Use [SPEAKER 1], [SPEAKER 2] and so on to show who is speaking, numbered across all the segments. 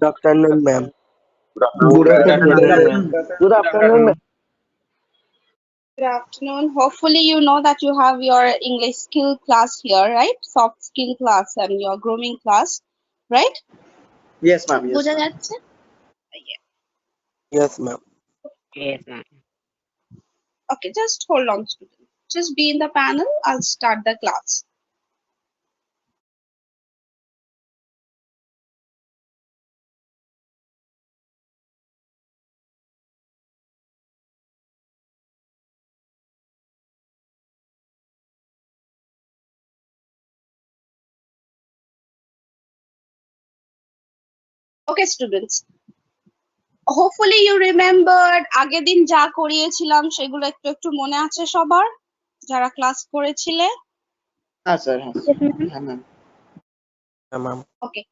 [SPEAKER 1] Good afternoon, ma'am.
[SPEAKER 2] Good afternoon, ma'am.
[SPEAKER 1] Good afternoon, ma'am.
[SPEAKER 3] Good afternoon. Hopefully, you know that you have your English skill class here, right? Soft skill class and your grooming class, right?
[SPEAKER 2] Yes, ma'am. Yes,
[SPEAKER 3] বোঝা
[SPEAKER 2] ma'am.
[SPEAKER 3] যাচ্ছে? Yeah.
[SPEAKER 1] Yes, ma'am.
[SPEAKER 4] Yes, ma'am.
[SPEAKER 3] Okay, just hold on, student. Just be in the panel. I'll start the class. Okay, students. Hopefully you remembered আগের দিন যা করিয়েছিলাম সেগুলো একটু একটু মনে আছে সবার যারা ক্লাস করেছিলে?
[SPEAKER 2] हाँ sir, हाँ sir. हाँ ma'am.
[SPEAKER 1] Yeah, ma'am.
[SPEAKER 3] Okay.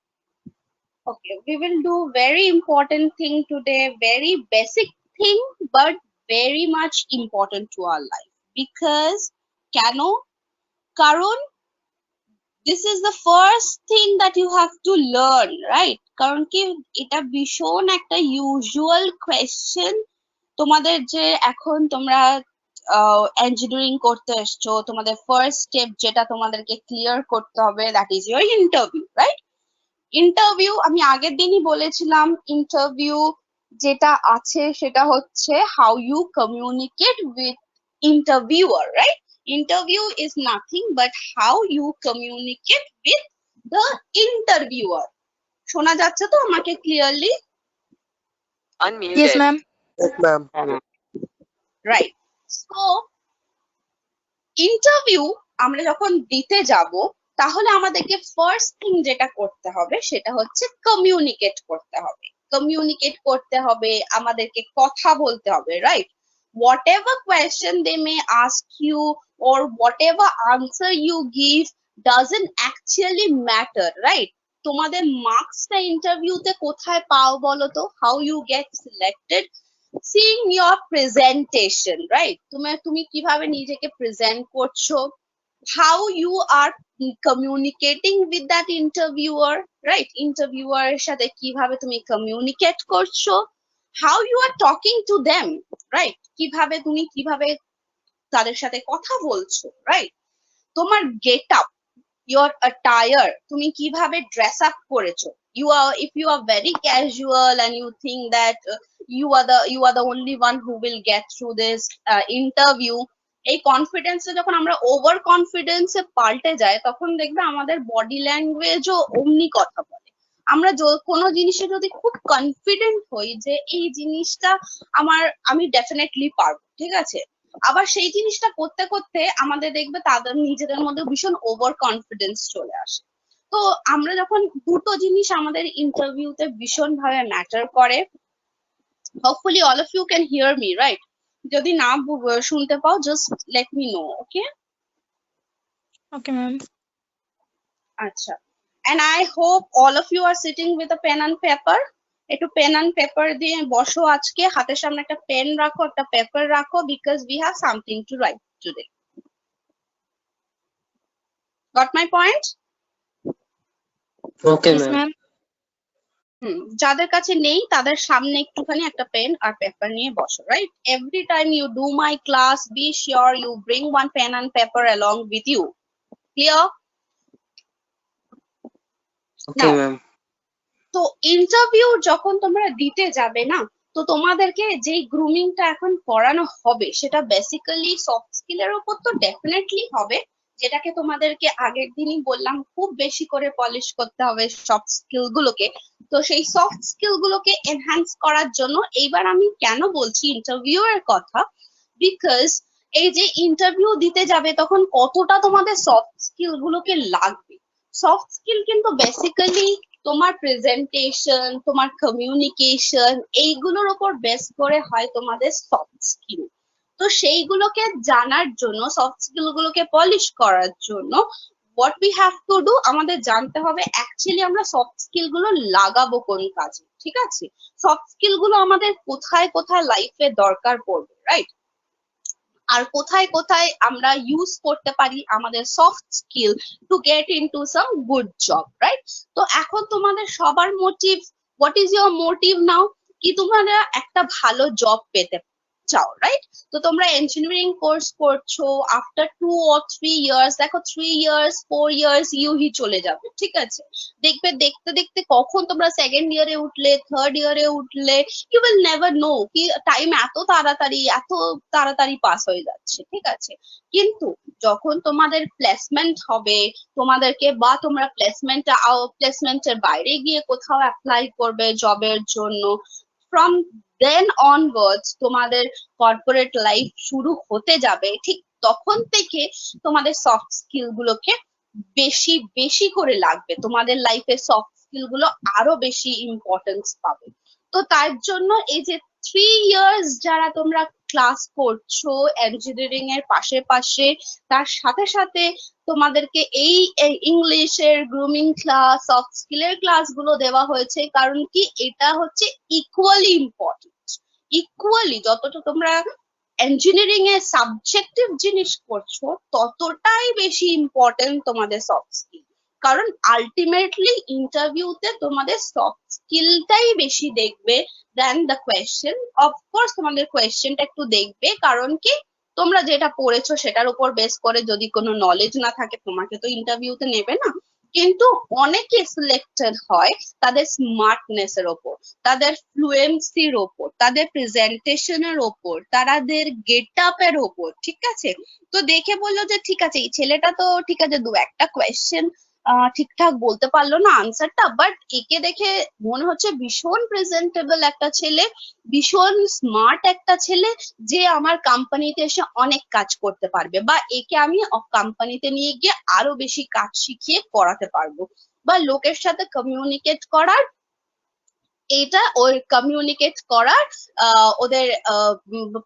[SPEAKER 3] Okay, we will do very important thing today, very basic thing, but very much important to our life. Because কেন? কারণ this is the first thing that you have to learn, right? কারণ কি এটা ভীষণ একটা usual question তোমাদের যে এখন তোমরা engineering করতে এসছো, তোমাদের first step যেটা তোমাদেরকে clear করতে হবে, that is your interview, right? Interview আমি আগের দিনই বলেছিলাম ইন্টারভিউ যেটা আছে সেটা হচ্ছে how you communicate with interviewer, right? Interview is nothing but how you communicate with the interviewer. শোনা যাচ্ছে তো আমাকে clearly?
[SPEAKER 4] Unmuted.
[SPEAKER 5] Yes, ma'am.
[SPEAKER 1] Yes, ma'am.
[SPEAKER 3] Right. So interview আমরা যখন দিতে যাব তাহলে আমাদেরকে ফার্স্ট থিং যেটা করতে হবে সেটা হচ্ছে কমিউনিকেট করতে হবে। কমিউনিকেট করতে হবে, আমাদেরকে কথা বলতে হবে, right? Whatever question they may ask you or whatever answer you give doesn't actually matter, right? তোমাদের মার্কসটা ইন্টারভিউতে কোথায় পাও বলো তো? How you get selected? Seeing your presentation, right? তুমি কিভাবে নিজেকে প্রেজেন্ট করছো, how you are communicating with that interviewer, right? Interviewer এর সাথে কিভাবে তুমি communicate করছো, how you are talking to them, right? কিভাবে তাদের সাথে কথা বলছো, right? তোমার get up, your attire, তুমি কিভাবে dress up করেছো। If you are very casual and you think that you are the only one who will get through this interview, এই কনফিডেন্সে যখন আমরা ওভার কনফিডেন্সে পাল্টে যাই তখন দেখবে আমাদের বডি ল্যাঙ্গুয়েজও অমনি কথা বলে। আমরা কোনো জিনিসে যদি খুব কনফিডেন্ট হই যে এই জিনিসটা আমি ডেফিনেটলি পারবো, ঠিক আছে, আবার সেই জিনিসটা করতে করতে আমাদের দেখবে তাদের নিজেদের মধ্যে ভীষণ ওভার কনফিডেন্স চলে আসে। তো আমরা যখন দুটো জিনিস আমাদের ইন্টারভিউতে ভীষণ ভাবে ম্যাটার করে। Hopefully all of you can hear me, right? যদি না শুনতে পাও just let me know, okay?
[SPEAKER 5] Okay, ma'am.
[SPEAKER 3] আচ্ছা, and I hope all of you are sitting with a pen and paper. একটু পেন অ্যান্ড পেপার দিয়ে বসো, আজকে হাতের সামনে একটা পেন রাখো, একটা পেপার রাখো, because we have something to write today. Got my point?
[SPEAKER 4] Okay,
[SPEAKER 5] Yes,
[SPEAKER 4] ma'am.
[SPEAKER 5] ma'am.
[SPEAKER 3] যাদের কাছে নেই তাদের সামনে একটুখানি একটা পেন আর পেপার নিয়ে বসো, right? Every time you do my class be sure you bring one pen and paper along with you. Clear?
[SPEAKER 4] Okay, ma'am.
[SPEAKER 3] তো ইন্টারভিউ যখন তোমরা দিতে যাবে না, তো তোমাদেরকে যেই গ্রুমিংটা এখন করানো হবে সেটা বেসিক্যালি সফট স্কিলের উপর তো ডেফিনেটলি হবে, যেটাকে তোমাদেরকে আগের দিনই বললাম খুব বেশি করে পলিশ করতে হবে সফট স্কিল গুলোকে। তো সেই সফট স্কিল গুলোকে এনহ্যান্স করার জন্য এইবার আমি কেন বলছি ইন্টারভিউ এর কথা, বিকজ এই যে ইন্টারভিউ দিতে যাবে তখন কতটা তোমাদের সফট স্কিল গুলোকে লাগবে। সফট স্কিল কিন্তু বেসিক্যালি তোমার প্রেজেন্টেশন, তোমার কমিউনিকেশন, এইগুলোর উপর বেস করে হয় তোমাদের সফট স্কিল। তো সেইগুলোকে জানার জন্য, সফট স্কিল গুলোকে পলিশ করার জন্য what we have to do, আমাদের জানতে হবে অ্যাকচুয়ালি আমরা সফট স্কিল গুলো লাগাবো কোন কাজে, ঠিক আছে? সফট স্কিল গুলো আমাদের কোথায় কোথায় লাইফে দরকার পড়বে, রাইট? আর কোথায় কোথায় আমরা ইউজ করতে পারি আমাদের soft skill to get into some good job, right? তো এখন তোমাদের সবার motive what is your motive now, কি তোমরা একটা ভালো জব পেতে চাও, রাইট? তো তোমরা ইঞ্জিনিয়ারিং কোর্স করছো, আফটার 2 or 3 years, দেখো 3 years 4 years ইউহি চলে যাবে, ঠিক আছে? দেখবে দেখতে দেখতে কখন তোমরা সেকেন্ড ইয়ারে উঠলে, থার্ড ইয়ারে উঠলে, ইউ উইল নেভার নো কি টাইম এত তাড়াতাড়ি পাস হয়ে যাচ্ছে, ঠিক আছে? কিন্তু যখন তোমাদের প্লেসমেন্ট হবে, তোমাদেরকে বা তোমরা প্লেসমেন্টের বাইরে গিয়ে কোথাও অ্যাপ্লাই করবে জবের জন্য, ফ্রম দেন অনওয়ার্ডস তোমাদের কর্পোরেট লাইফ শুরু হতে যাবে, ঠিক তখন থেকে তোমাদের সফট স্কিল গুলোকে বেশি বেশি করে লাগবে, তোমাদের লাইফে সফট স্কিল গুলো আরো বেশি ইম্পর্টেন্স পাবে। তো তার জন্য এই যে 3 years যারা তোমরা ক্লাস করছো ইঞ্জিনিয়ারিং এর পাশে তার সাথে সাথে তোমাদেরকে এই ইংলিশের গ্রুমিং ক্লাস, সফট স্কিলের ক্লাস গুলো দেওয়া হয়েছে, কারণ কি এটা হচ্ছে ইকুয়ালি ইম্পর্টেন্ট। ইকুয়ালি যতটা তোমরা ইঞ্জিনিয়ারিং এ সাবজেক্টিভ জিনিস করছো, ততটাই বেশি ইম্পর্টেন্ট তোমাদের সফট স্কিল, কারণ আলটিমেটলি ইন্টারভিউতে তোমাদের সফট স্কিলটাই বেশি দেখবে দেন দ্য কোয়েশ্চেন। অফকোর্স তোমাদের কোয়েশ্চেনটা একটু দেখবে, কারণ কি তোমরা যেটা পড়েছো সেটার উপর বেস করে যদি কোনো নলেজ না থাকে তোমাকে তো ইন্টারভিউতে নেবে না। কিন্তু অনেকে সিলেক্টেড হয় তাদের স্মার্টনেস এর ওপর, তাদের ফ্লুয়েন্সির ওপর, তাদের প্রেজেন্টেশনের ওপর, তাদের গেট আপ এর ওপর, ঠিক আছে? তো দেখে বললো যে ঠিক আছে এই ছেলেটা তো ঠিক আছে 2-1টা কোয়েশ্চেন ঠিকঠাক বলতে পারলো না আনসারটা, বাট একে দেখে মনে হচ্ছে ভীষণ প্রেজেন্টেবল একটা ছেলে, ভীষণ স্মার্ট একটা ছেলে, যে আমার কোম্পানিতে এসে অনেক কাজ করতে পারবে, বা একে আমি কোম্পানিতে নিয়ে গিয়ে আরো বেশি কাজ শিখিয়ে করাতে পারবো, বা লোকের সাথে কমিউনিকেট করার কমিউনিকেট করার ওদের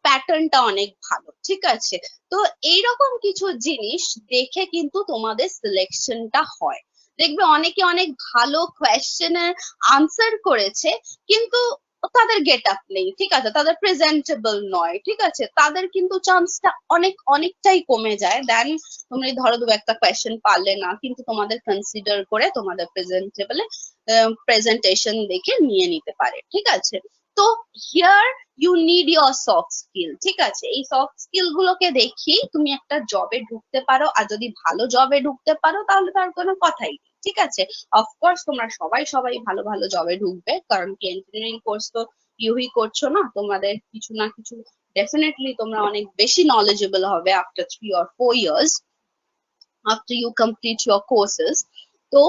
[SPEAKER 3] প্যাটার্নটা অনেক ভালো, ঠিক আছে? তো এইরকম কিছু জিনিস দেখে কিন্তু তোমাদের সিলেকশনটা হয়। দেখবে অনেকে অনেক ভালো কোয়েশ্চেনের আনসার করেছে কিন্তু তাদের গেট আপ নেই, ঠিক আছে, তাদের প্রেজেন্টেবল নয়, ঠিক আছে, তাদের কিন্তু চান্সটা অনেকটাই কমে যায়। দেন তুমি ধরো 2-1টা কোয়েশ্চেন পারলে না, কিন্তু তোমাদের কনসিডার করে তোমাদের প্রেজেন্টেশন দেখে নিয়ে নিতে পারে, ঠিক আছে? তো here you need your soft skill, ঠিক আছে? এই সফট স্কিল গুলোকে দেখি তুমি একটা জবে ঢুকতে পারো, আর যদি ভালো জবে ঢুকতে পারো তাহলে তার কোনো কথাই নেই, ঠিক আছে? অফকোর্স তোমরা সবাই ভালো ভালো জবে ঢুকবে, কারণ কি ইঞ্জিনিয়ারিং কোর্স তো ইউই করছো না, তোমাদের কিছু না কিছু ডেফিনেটলি তোমরা অনেক বেশি নলেজেবল হবে after 3 or 4 years after you complete your courses. তো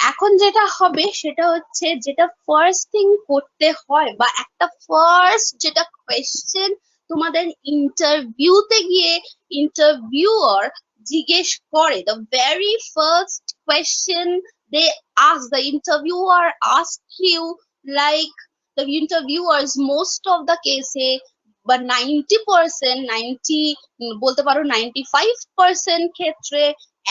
[SPEAKER 3] এখন যেটা হবে সেটা হচ্ছে, যেটা ফার্স্ট থিং করতে হয়, বা একটা ফার্স্ট যেটা কোয়েশ্চেন তোমাদের ইন্টারভিউতে গিয়ে ইন্টারভিউয়ার জিজ্ঞেস করে, the very first question they ask, the interviewer ask you, like the interviewers most of the case বা 90%, 90 বলতে পারো 95% ক্ষেত্রে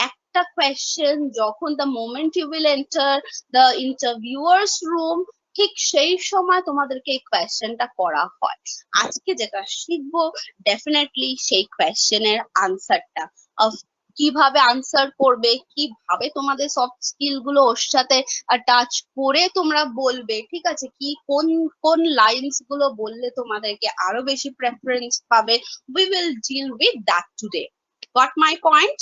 [SPEAKER 3] একটা কোয়েশ্চেন যখন the moment you will enter the interviewers room, ঠিক সেই সময় তোমাদেরকে এই কোয়েশ্চেনটা করা হয়। আজকে যেটা শিখবো ডেফিনেটলি সেই কোয়েশ্চেনের আনসারটা, কিভাবে আনসার করবে, কিভাবে তোমাদের সফট স্কিল গুলো ওর সাথে টাচ করে তোমরা বলবে, ঠিক আছে, কি কোন কোন লাইনস গুলো বললে তোমাদেরকে আরো বেশি প্রেফারেন্স পাবে। We will deal with that today. Got my point?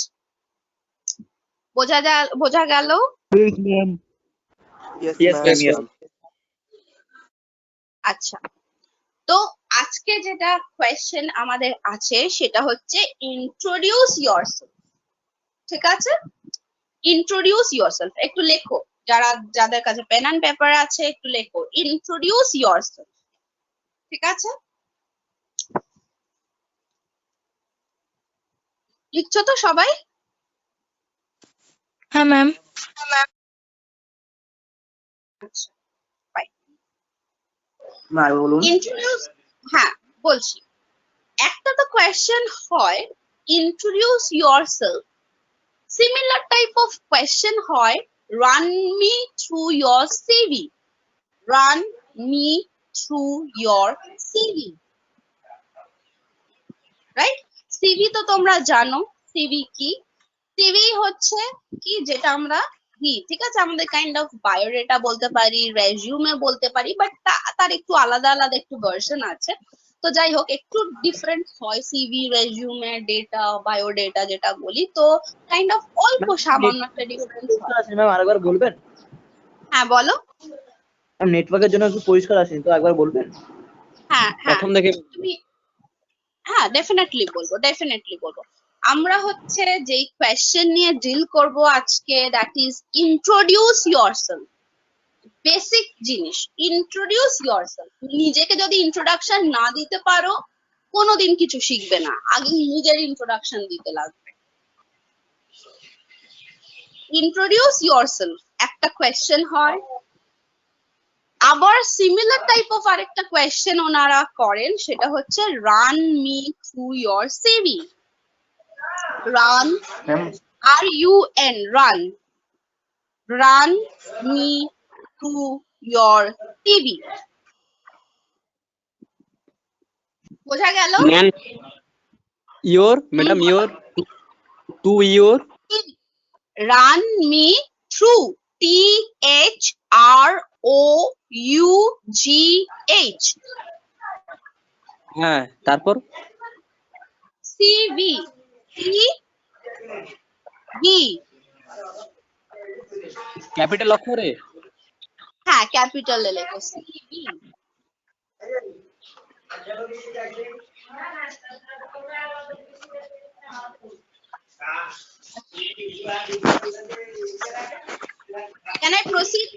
[SPEAKER 3] বোঝা গেল?
[SPEAKER 1] Yes,
[SPEAKER 2] Yes,
[SPEAKER 1] ma'am.
[SPEAKER 2] ma'am, yes.
[SPEAKER 3] আচ্ছা, তো আজকে যেটা কোয়েশ্চেন আমাদের আছে সেটা হচ্ছে ইন্ট্রোডিউস ইয়োরসেলফ, ঠিক আছে? ইন্ট্রোডিউস ইয়োরসেলফ, একটু লেখো, যাদের কাছে পেন এন্ড পেপার আছে একটু লেখো, ইন্ট্রোডিউস ইয়োরসেলফ, ঠিক আছে? লিখছো তো সবাই?
[SPEAKER 5] হ্যাঁ ম্যাম।
[SPEAKER 3] আচ্ছা, ফাইন।
[SPEAKER 2] মা বলুন।
[SPEAKER 3] ইন্ট্রোডিউস, হ্যাঁ বলছি, একটা তো কোয়েশ্চেন হয় introduce yourself, similar type of question হয় run me through your CV, run me through your CV, right? CV তো তোমরা জানো, সিভি কি? সিভি হচ্ছে কি, যেটা আমরা সিভি, ঠিক আছে, আমাদের কাইন্ড অফ বায়োডেটা বলতে পারি, রেজিউমে বলতে পারি, বাট তার একটু আলাদা আলাদা একটু ভার্সন আছে। তো যাই হোক, একটু ডিফারেন্ট হয় সিভি, রেজিউমে, ডেটা, বায়োডেটা যেটা বলি, তো কাইন্ড অফ অল্প সামান্য একটা ডিফারেন্স হয়।
[SPEAKER 2] আছে ম্যাম, আরেকবার বলবেন?
[SPEAKER 3] হ্যাঁ বলো।
[SPEAKER 2] নেটওয়ার্কের জন্য একটু পরিষ্কার আসেনি, তো একবার বলবেন?
[SPEAKER 3] হ্যাঁ হ্যাঁ
[SPEAKER 4] প্রথম থেকে
[SPEAKER 3] তুমি, হ্যাঁ ডেফিনেটলি বলবো। আমরা হচ্ছে যেই কোয়েশ্চেন নিয়ে ডিল করব আজকে, that is introduce yourself. Basic জিনিস, ইন্ট্রোডিউস ইয়োরসেলফ। নিজেকে যদি ইন্ট্রোডাকশন না দিতে পারো, কোনোদিন কিছু শিখবে না। আগে নিজের ইন্ট্রোডাকশন দিতে লাগবে। ইন্ট্রোডিউস ইয়োরসেলফ একটা কোয়েশ্চেন হয়। আবার সিমিলার টাইপ অফ আরেকটা কোয়েশ্চেন ওনারা করেন, সেটা হচ্ছে run me through your CV. Run, RUN, run me through your CV. বোঝা গেল?
[SPEAKER 4] Ma'am madam to your
[SPEAKER 3] run me through, THROUGH,
[SPEAKER 4] হ্যাঁ, তারপর
[SPEAKER 3] CV,
[SPEAKER 4] ক্যাপিটাল অক্ষরে।
[SPEAKER 3] হ্যাঁ ক্যাপিটাল এ লেখো CV। Can I proceed?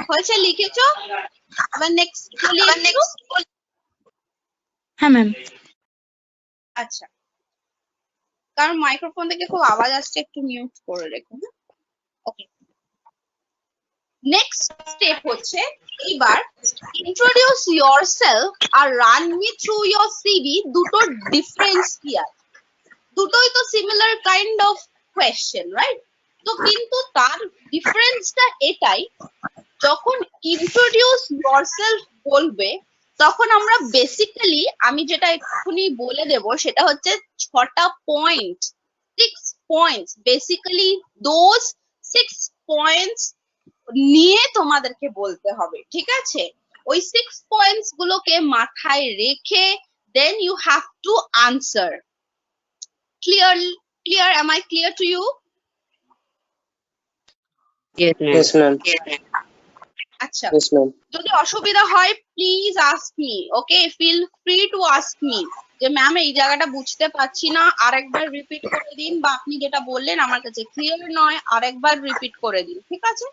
[SPEAKER 3] হয়েছে, লিখেছো? আবার নেক্সট বলি একটু।
[SPEAKER 5] হ্যাঁ ম্যাম।
[SPEAKER 3] আচ্ছা, কারণ মাইক্রোফোন থেকে খুব আওয়াজ আসছে, একটু মিউট করে রেখো। ওকে, নেক্সট স্টেপ হচ্ছে এবার ইন্ট্রোডিউস ইয়োরসেলফ আর run me through your CV. দুটো ডিফারেন্স কি আছে? দুটোই তো similar kind of question, right? তো কিন্তু তার ডিফারেন্সটা এটাই, যখন ইন্ট্রোডিউস ইয়োরসেলফ বলবে তখন আমরা বেসিক্যালি, আমি যেটা এক্ষুনি বলে দেব সেটা হচ্ছে 6টা point, 6 points, basically those 6 points নিয়ে তোমাদেরকে বলতে হবে, ঠিক আছে? ওই 6 পয়েন্টস গুলোকে মাথায় রেখে then you have to answer. Clear? am I clear to you?
[SPEAKER 4] Yes ma'am.
[SPEAKER 3] আচ্ছা,
[SPEAKER 1] Yes, ma'am.
[SPEAKER 3] যদি অসুবিধা হয় please ask me, okay? Feel free to ask me যে ম্যাম এই জায়গাটা বুঝতে পারছি না, আরেকবার রিপিট করে দিন, বা আপনি যেটা বললেন আমার কাছে ক্লিয়ার নয়, আরেকবার রিপিট করে দিন, ঠিক আছে?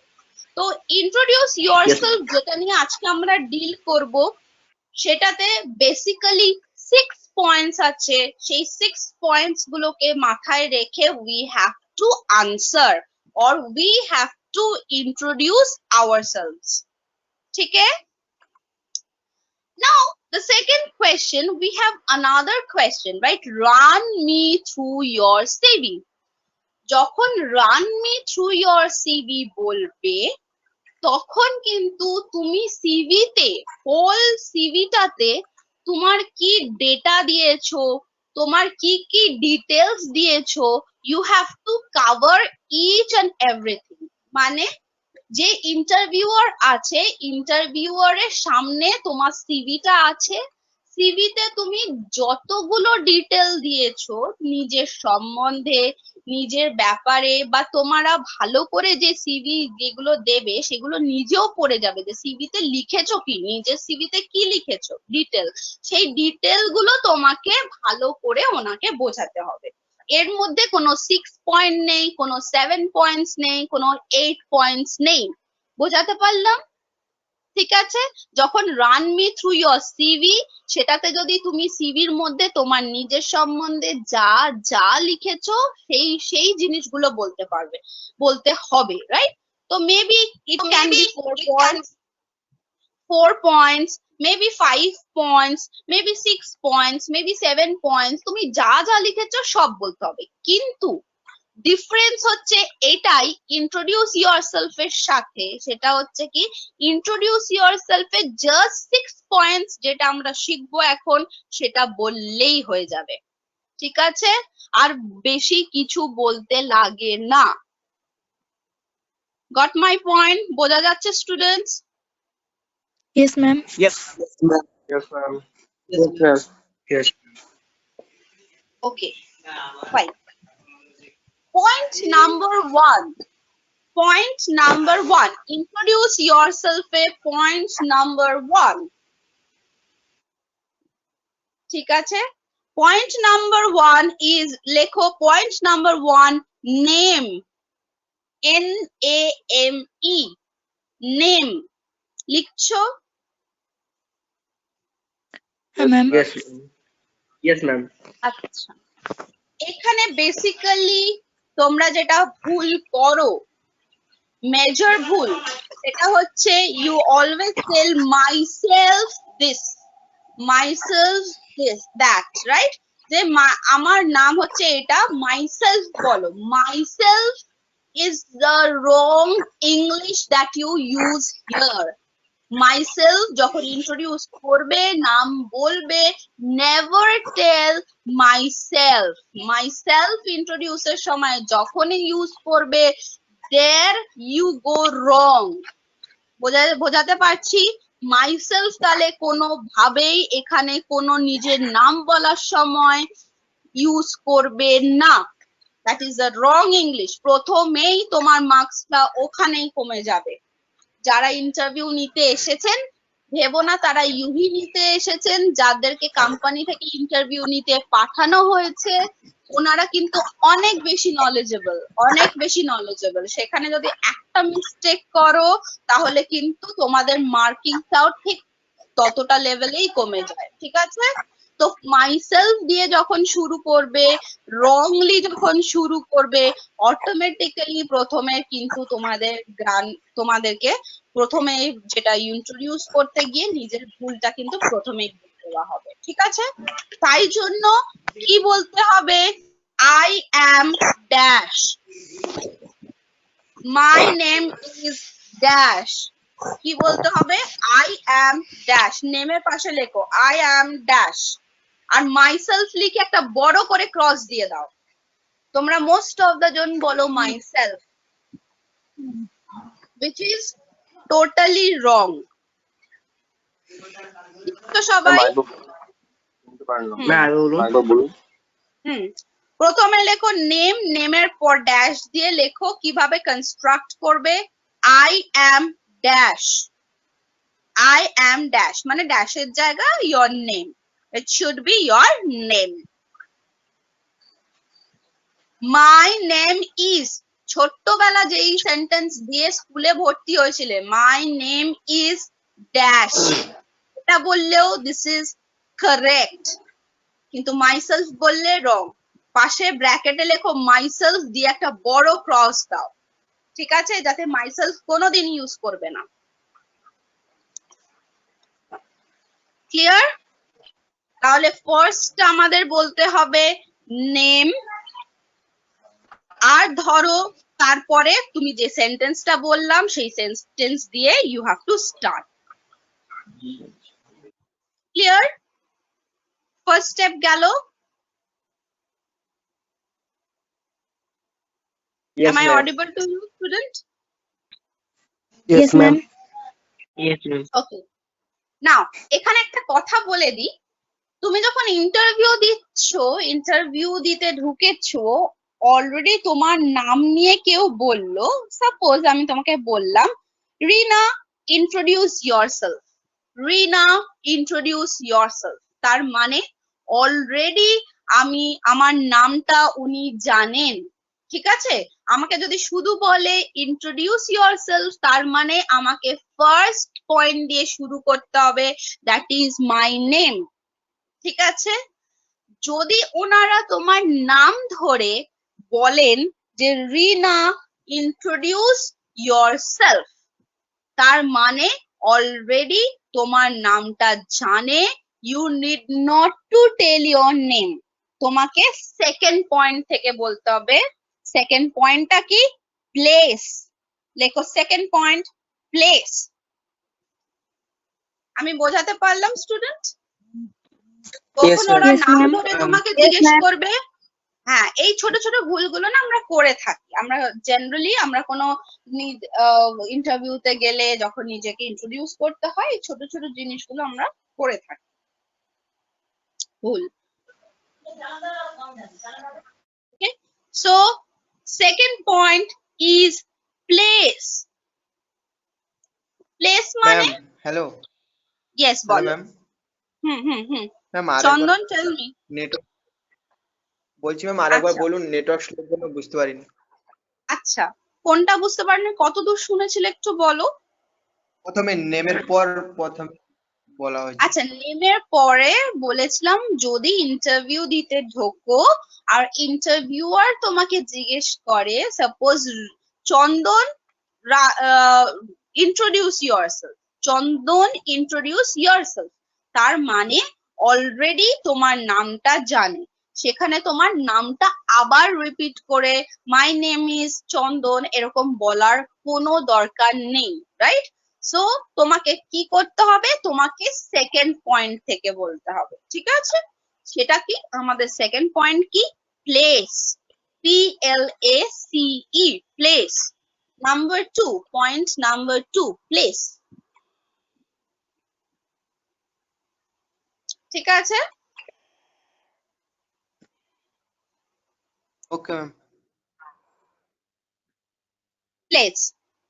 [SPEAKER 3] তো ইন্ট্রোডিউস ইয়োরসেলফ যেটা নিয়ে আজকে আমরা ডিল করব, সেটাতে বেসিক্যালি 6 পয়েন্টস আছে। সেই 6 পয়েন্টস গুলোকে মাথায় রেখে we have to answer or we have to introduce ourselves. ठीक है? Now the second question, we have another question, right? Run me through your CV. যখন run me through your CV বলবে, তখন কিন্তু তুমি সিভিতে, হোল সিভিটাতে তোমার কি ডেটা দিয়েছো, তোমার কি কি ডিটেলস দিয়েছো, you have to cover each and everything. মানে যে ইন্টারভিউয়ার আছে, ইন্টারভিউয়ারের সামনে তোমার সিভিটা আছে, সিভিতে তুমি যতগুলো ডিটেল দিয়েছো নিজের সম্বন্ধে, নিজের ব্যাপারে, বা তোমরা ভালো করে যে সিভি যেগুলো দেবে সেগুলো নিজেও পড়ে যাবে যে সিভিতে লিখেছো কি, নিজের সিভিতে কি লিখেছো ডিটেল, সেই ডিটেল গুলো তোমাকে ভালো করে ওনাকে বোঝাতে হবে। এর মধ্যে কোনো 6 পয়েন্ট নেই, কোনো 7 পয়েন্টস নেই, কোনো 8 পয়েন্টস নেই। বোঝাতে পারলাম? ঠিক আছে? যখন run me through your CV, সেটাতে যদি তুমি সিভির মধ্যে তোমার নিজের সম্বন্ধে যা যা লিখেছো সেই জিনিসগুলো বলতে পারবে, বলতে হবে, রাইট? তো maybe it can be 4 points, maybe 5 points, maybe 6 points, maybe 7 points, তুমি যা যা লিখেছো সব বলতে হবে। কিন্তু ডিফারেন্স হচ্ছে এটাই ইন্ট্রোডিউস ইয়োরসেলফ এর সাথে, সেটা হচ্ছে কি ইন্ট্রোডিউস ইয়োরসেলফ এর জাস্ট 6 পয়েন্টস যেটা আমরা শিখবো এখন, সেটা বললেই হয়ে যাবে, ঠিক আছে? আর বেশি কিছু বলতে লাগে না। Got my point? বোঝা যাচ্ছে students?
[SPEAKER 5] Yes, ma'am.
[SPEAKER 2] Yes.
[SPEAKER 1] Yes, ma'am. Yes, ma'am.
[SPEAKER 2] Yes,
[SPEAKER 1] Yes, ma'am.
[SPEAKER 4] Yes.
[SPEAKER 3] Okay, fine. Point number one. Point number one. Introduce yourself a point number one. ঠিক আছে? Point number one is লেখো point number one name. N-A-M-E. Name. লিখছো?
[SPEAKER 5] Ma'am.
[SPEAKER 4] Yes. Yes, ma'am.
[SPEAKER 3] আচ্ছা, এখানে basically তোমরা যেটা ভুল করো, মেজর ভুল, সেটা হচ্ছে you always tell myself this, myself this, that, right? যে আমার নাম হচ্ছে এটা, মাইসেলফ বলো। Myself is the wrong English that you use here. Myself যখন ইন্ট্রোডিউস করবে, নাম বলবে, নেভার টেল মাইসেলফ। মাইসেলফ ইন্ট্রোডিউসের সময় যখনই ইউজ করবে, there you go wrong. বোঝাতে পারছি? মাইসেলফ তাহলে কোনো ভাবেই এখানে কোনো নিজের নাম বলার সময় ইউজ করবে না। That is the wrong English. প্রথমেই তোমার মার্কসটা ওখানেই কমে যাবে। যারা ইন্টারভিউ নিতে এসেছেন, ভেবো না তারা ইউহি নিতে এসেছেন। যাদেরকে কোম্পানি থেকে ইন্টারভিউ নিতে পাঠানো হয়েছে, ওনারা কিন্তু অনেক বেশি নলেজেবল, অনেক বেশি নলেজেবল। সেখানে যদি একটা মিস্টেক করো, তাহলে কিন্তু তোমাদের মার্কিংটাও ঠিক ততটা লেভেলেই কমে যায়। ঠিক আছে? তো মাইসেলফ দিয়ে যখন শুরু করবে, রংলি যখন শুরু করবে, অটোমেটিক্যালি প্রথমে কিন্তু তোমাদেরকে প্রথমে যেটা ইন্ট্রোডিউস করতে গিয়ে নিজের ভুলটা কিন্তু প্রথমেই বলতে দেওয়া হবে। ঠিক আছে? তাই জন্য কি বলতে হবে? I am dash. My name is dash. কি বলতে হবে? I am dash. নেমের পাশে লেখো I am dash, আর মাইসেলফ লিখে একটা বড় করে ক্রস দিয়ে দাও। তোমরা মোস্ট অফ দ্য জন বলো myself, which is totally wrong. তো সবাই প্রথমে লেখো নেম, নেমের পর ড্যাশ দিয়ে লেখো কিভাবে কনস্ট্রাক্ট করবে। I am dash. I am dash মানে ড্যাশের জায়গা your name. It should be your name. My name is, ছোট্টবেলা যেই সেন্টেন্স দিয়ে স্কুলে ভর্তি হয়েছিলে, my name is dash, এটা বললেও this is correct, কিন্তু myself বললে wrong. পাশে ব্র্যাকেটে লেখো myself দিয়ে একটা বড় ক্রস দাও। ঠিক আছে? যাতে myself কোনোদিন ইউজ করবে না। ক্লিয়ার? তাহলে ফার্স্ট আমাদের বলতে হবে নেম, আর ধরো তারপরে তুমি যে সেন্টেন্সটা বললাম সেই সেন্টেন্স দিয়ে you have to start. Clear? First step গেল। Am I audible to you, student?
[SPEAKER 1] Yes, ma'am.
[SPEAKER 4] Yes, ma'am.
[SPEAKER 3] Okay. Now, এখানে একটা কথা বলে দিই, তুমি যখন ইন্টারভিউ দিতে ঢুকেছো, অলরেডি তোমার নাম নিয়ে কেউ বললো, সাপোজ আমি তোমাকে বললাম রিনা ইন্ট্রোডিউস ইয়োরসেলফ, রিনা ইন্ট্রোডিউস ইয়োরসেলফ, তার মানে অলরেডি আমার নামটা উনি জানেন। ঠিক আছে? আমাকে যদি শুধু বলে ইন্ট্রোডিউস ইয়োরসেলফ, তার মানে আমাকে ফার্স্ট পয়েন্ট দিয়ে শুরু করতে হবে, দ্যাট ইজ মাই নেম। ঠিক আছে? যদি ওনারা তোমার নাম ধরে বলেন যে রিনা ইন্ট্রোডিউস ইয়োরসেলফ, তার মানে অলরেডি তোমার নামটা জানে। You need not to tell your name, তোমাকে সেকেন্ড পয়েন্ট থেকে বলতে হবে। সেকেন্ড পয়েন্টটা কি? প্লেস। লেখো সেকেন্ড পয়েন্ট প্লেস। আমি বোঝাতে পারলাম স্টুডেন্ট? তখন ওরা নাম ধরে তোমাকে জিজ্ঞেস করবে হ্যাঁ, এই ছোট ছোট ভুলগুলো না আমরা করে থাকি। আমরা জেনারেলি আমরা কোনো ইন্টারভিউতে গেলে যখন নিজেকে ইন্ট্রোডিউস করতে হয় এই ছোট ছোট জিনিসগুলো আমরা করে থাকি। ভুল। Okay, so second point is place. Place মানে
[SPEAKER 6] ম্যাম হ্যালো
[SPEAKER 3] yes
[SPEAKER 6] হ্যালো
[SPEAKER 3] বলো।
[SPEAKER 6] ম্যাম
[SPEAKER 3] হুম।
[SPEAKER 6] ম্যাম
[SPEAKER 3] চন্দন tell me.
[SPEAKER 6] নেটওয়ার্ক বলছি ম্যাম আরেকবার
[SPEAKER 3] আচ্ছা
[SPEAKER 6] বলুন, নেটওয়ার্ক স্লোর জন্য বুঝতে পারিনি।
[SPEAKER 3] আচ্ছা, কোনটা বুঝতে পারনি, কত দূর শুনেছিলে একটু বলো।
[SPEAKER 6] প্রথমে নেমের পর প্রথমে বলা হয়েছে।
[SPEAKER 3] আচ্ছা, নেমের পরে বলেছিলাম যদি ইন্টারভিউ দিতে ঢোকো আর ইন্টারভিউয়ার তোমাকে জিজ্ঞেস করে সাপোজ চন্দন ইন্ট্রোডিউস ইয়োরসেলফ, চন্দন ইন্ট্রোডিউস ইয়োরসেলফ, তার মানে অলরেডি তোমার নামটা জানে। সেখানে তোমার নামটা আবার রিপিট করে মাই নেম ইজ চন্দন এরকম বলার কোনো দরকার নেই, রাইট? সো তোমাকে কি করতে হবে, তোমাকে সেকেন্ড পয়েন্ট থেকে বলতে হবে, ঠিক আছে? সেটা কি আমাদের সেকেন্ড পয়েন্ট কি? Place, PLACE, place. Number 2, point number 2, place. ঠিক আছে?
[SPEAKER 6] Okay ma'am.
[SPEAKER 3] প্লেস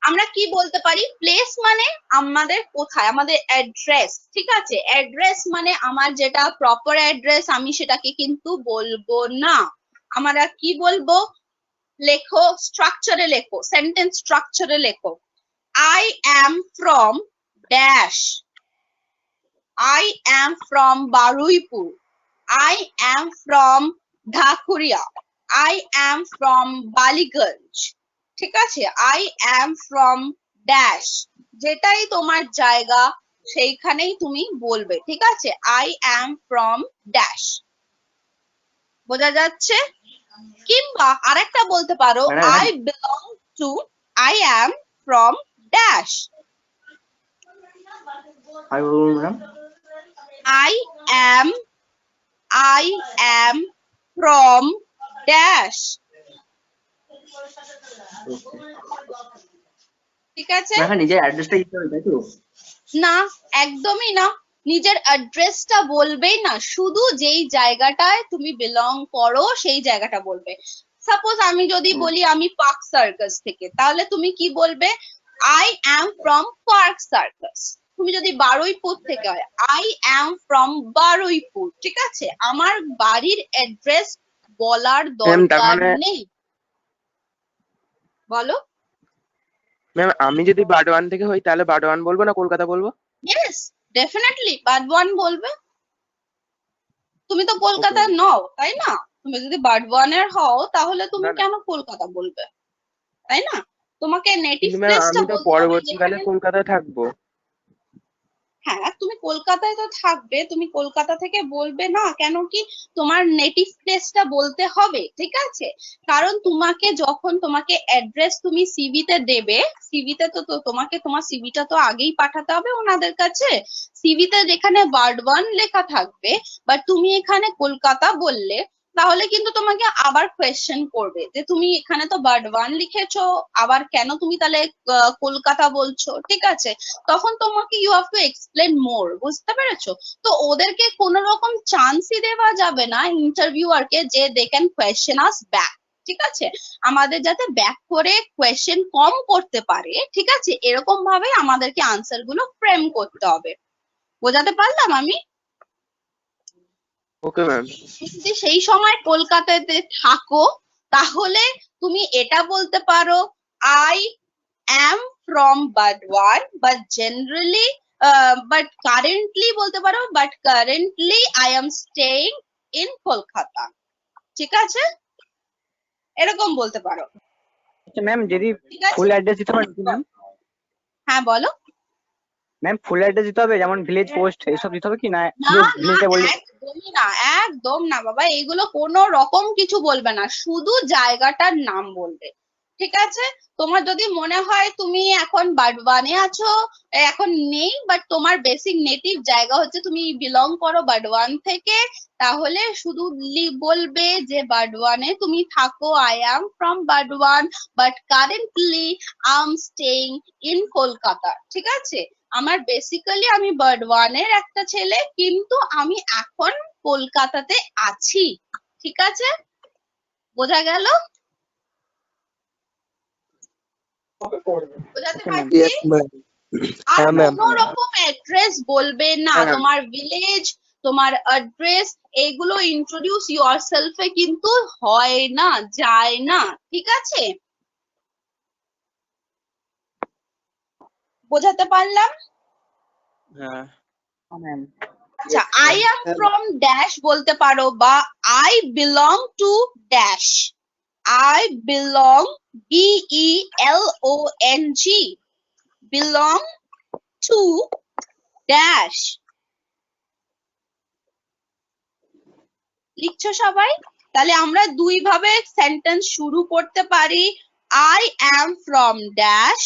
[SPEAKER 3] আমরা কি বলতে পারি? প্লেস মানে আমাদের কোথায়, আমাদের অ্যাড্রেস, ঠিক আছে? অ্যাড্রেস মানে আমার যেটা প্রপার অ্যাড্রেস আমি সেটাকে কিন্তু বলবো না। আমরা কি বলবো? লেখো, স্ট্রাকচারে লেখো, সেন্টেন্স স্ট্রাকচারে লেখো, I am from dash, I am from Baruipur, I am from Dhakuria, I am from Ballygunge, ঠিক আছে? আই অ্যাম ফ্রম ড্যাশ, যেটাই তোমার জায়গা সেইখানেই তুমি বলবে, ঠিক আছে? আই অ্যাম ফ্রম ড্যাশ, বোঝা যাচ্ছে? কিংবা আরেকটা বলতে পারো I belong two, I am from dash,
[SPEAKER 2] madam
[SPEAKER 3] I am from dash, ঠিক আছে?
[SPEAKER 2] নিজের অ্যাড্রেসটা দিতে হবে তাই তো?
[SPEAKER 3] না, একদমই না, নিজের অ্যাড্রেসটা বলবেই না, শুধু যেই জায়গাটায় তুমি বিলং করো সেই জায়গাটা বলবে। সাপোজ আমি যদি বলি আমি পার্ক সার্কাস থেকে, তাহলে তুমি কি বলবে? I am from park circus. তুমি যদি বারুইপুর থেকে হয়, আই অ্যাম ফ্রম বারুইপুর, ঠিক আছে? আমার বাড়ির অ্যাড্রেস বলার দরকার নেই। বলো।
[SPEAKER 7] ম্যাম আমি যদি বারওয়ান থেকে হই তাহলে বারওয়ান বলবো না কলকাতা বলবো?
[SPEAKER 3] ইয়েস, ডেফিনেটলি বারওয়ান বলবে। তুমি তো কলকাতার নও, তাই না? তুমি যদি বারওয়ানের হও তাহলে তুমি
[SPEAKER 7] না, না।
[SPEAKER 3] কেন কলকাতা বলবে, তাই না? তোমাকে নেটিভ
[SPEAKER 7] কিন্তু ম্যাম
[SPEAKER 3] প্লেসটা
[SPEAKER 7] আমি তো
[SPEAKER 3] বলতে হবে
[SPEAKER 7] পরবর্তীকালে
[SPEAKER 3] যেখানে।
[SPEAKER 7] কলকাতায় থাকবো।
[SPEAKER 3] হ্যাঁ, তুমি কলকাতায় তো থাকবে, তুমি কলকাতা থেকে বলবে না কেন? কি তোমার নেটিভ প্লেসটা বলতে হবে, ঠিক আছে? কারণ তোমাকে যখন তোমাকে অ্যাড্রেস তুমি সিভিতে দেবে, সিভিতে তো তোমাকে তোমার সিভিটা তো আগেই পাঠাতে হবে ওনাদের কাছে। সিভিতে যেখানে বারওয়ান লেখা থাকবে বাট তুমি এখানে কলকাতা বললে, তাহলে কিন্তু তোমাকে আবার কোয়েশ্চেন করবে যে তুমি এখানে তো বারওয়ান লিখেছো, আবার কেন তুমি তাহলে কলকাতা বলছো, ঠিক আছে? তখন তোমাকে ইউ হ্যাভ টু এক্সপ্লেন মোর, বুঝতে পেরেছো? তো ওদেরকে কোনো রকম চান্সই দেওয়া যাবে না ইন্টারভিউয়ারকে যে they can question us back, ঠিক আছে? আমাদের যাতে ব্যাক করে কোয়েশ্চেন কম করতে পারে, ঠিক আছে? এরকম ভাবে আমাদেরকে আনসার গুলো ফ্রেম করতে হবে। বোঝাতে পারলাম আমি?
[SPEAKER 7] Okay ma'am.
[SPEAKER 3] যদি সেই সময় কলকাতাতে থাকো তাহলে তুমি এটা বলতে পারো I am from Badwan, but generally, but currently বলতে পারো, but currently I am staying in Kolkata, ঠিক আছে? এরকম বলতে পারো,
[SPEAKER 2] আচ্ছা ম্যাম, যদি
[SPEAKER 3] ঠিক আছে?
[SPEAKER 2] ফুল অ্যাড্রেস দিতে পারি ম্যাম?
[SPEAKER 3] হ্যাঁ বলো।
[SPEAKER 2] ম্যাম ফুল অ্যাড্রেস দিতে হবে, যেমন ভিলেজ পোস্ট এসব দিতে হবে কি না?
[SPEAKER 3] না
[SPEAKER 2] ভিলেজে বললে
[SPEAKER 3] একদমই না, একদম না বাবা, এগুলো কোনো রকম কিছু বলবে না, শুধু জায়গাটার নাম বলবে, ঠিক আছে? তোমার যদি মনে হয় তুমি এখন বাডওয়ানে আছো, এখন নেই, বাট তোমার বেসিক নেটিভ জায়গা হচ্ছে তুমি বিলং করো বাডওয়ান থেকে, তাহলে শুধু বলবে যে বাডওয়ানে তুমি থাকো, I am from Burdwan but currently I am staying in Kolkata. ঠিক আছে? আমার বেসিক্যালি আমি বাডওয়ানের একটা ছেলে, কিন্তু আমি এখন কলকাতাতে আছি। ঠিক আছে? বোঝা গেল? বোঝাতে পারছি?
[SPEAKER 1] Yes, ma'am.
[SPEAKER 3] আর
[SPEAKER 1] হ্যাঁ, ma'am.
[SPEAKER 3] কোনো রকম অ্যাড্রেস বলবে না,
[SPEAKER 7] হ্যাঁ, ma'am.
[SPEAKER 3] তোমার ভিলেজ, তোমার অ্যাড্রেস, এগুলো ইন্ট্রোডিউস ইয়োরসেলফ এ কিন্তু হয় না, যায় না। ঠিক আছে? বোঝাতে পারলাম?
[SPEAKER 7] হ্যাঁ
[SPEAKER 2] ম্যাম।
[SPEAKER 3] আচ্ছা, আই এম ফ্রম ড্যাশ বলতে পারো, বা I belong to dash. I belong, BELONG, belong to dash. লিখছো সবাই? তাহলে আমরা দুই ভাবে সেন্টেন্স শুরু করতে পারি। I am from dash,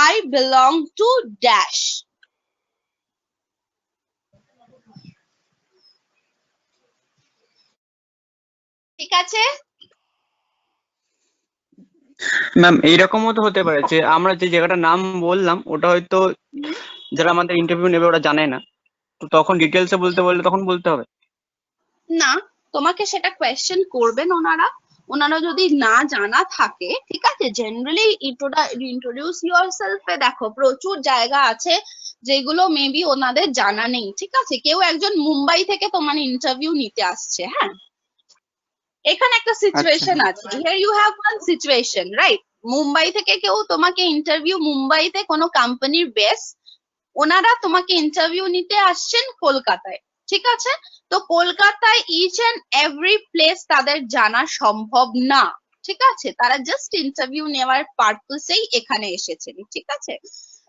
[SPEAKER 3] I belong to dash. ঠিক আছে?
[SPEAKER 8] ম্যাম এইরকমও তো হতে পারে যে আমরা যে জায়গাটার নাম বললাম ওটা হয়তো যারা আমাদের ইন্টারভিউ নেবে ওরা জানে না, তো তখন ডিটেলসে বলতে বললে তখন বলতে হবে।
[SPEAKER 3] না, তোমাকে সেটা কোয়েশ্চেন করবেন ওনারা। ওনারা যদি না জানা থাকে, ঠিক আছে, জেনারেলি ইন্ট্রোডিউস ইয়োরসেলফ এ দেখো প্রচুর জায়গা আছে যেগুলো মেবি ওনাদের জানা নেই। ঠিক আছে? কেউ একজন মুম্বাই থেকে তোমার ইন্টারভিউ নিতে আসছে, হ্যাঁ, এখানে একটা সিচুয়েশন আছে, here you have one situation, right? Mumbai থেকে কেউ তোমাকে ইন্টারভিউ, মুম্বাইতে কোনো কোম্পানির বেস, ওনারা তোমাকে ইন্টারভিউ নিতে আসছেন কলকাতায়। ঠিক আছে? তো কলকাতায় ইচ এন্ড এভরি প্লেস তাদের জানা সম্ভব না। ঠিক আছে? তারা জাস্ট ইন্টারভিউ নেওয়ার পারপাসেই এখানে এসেছেন। ঠিক আছে?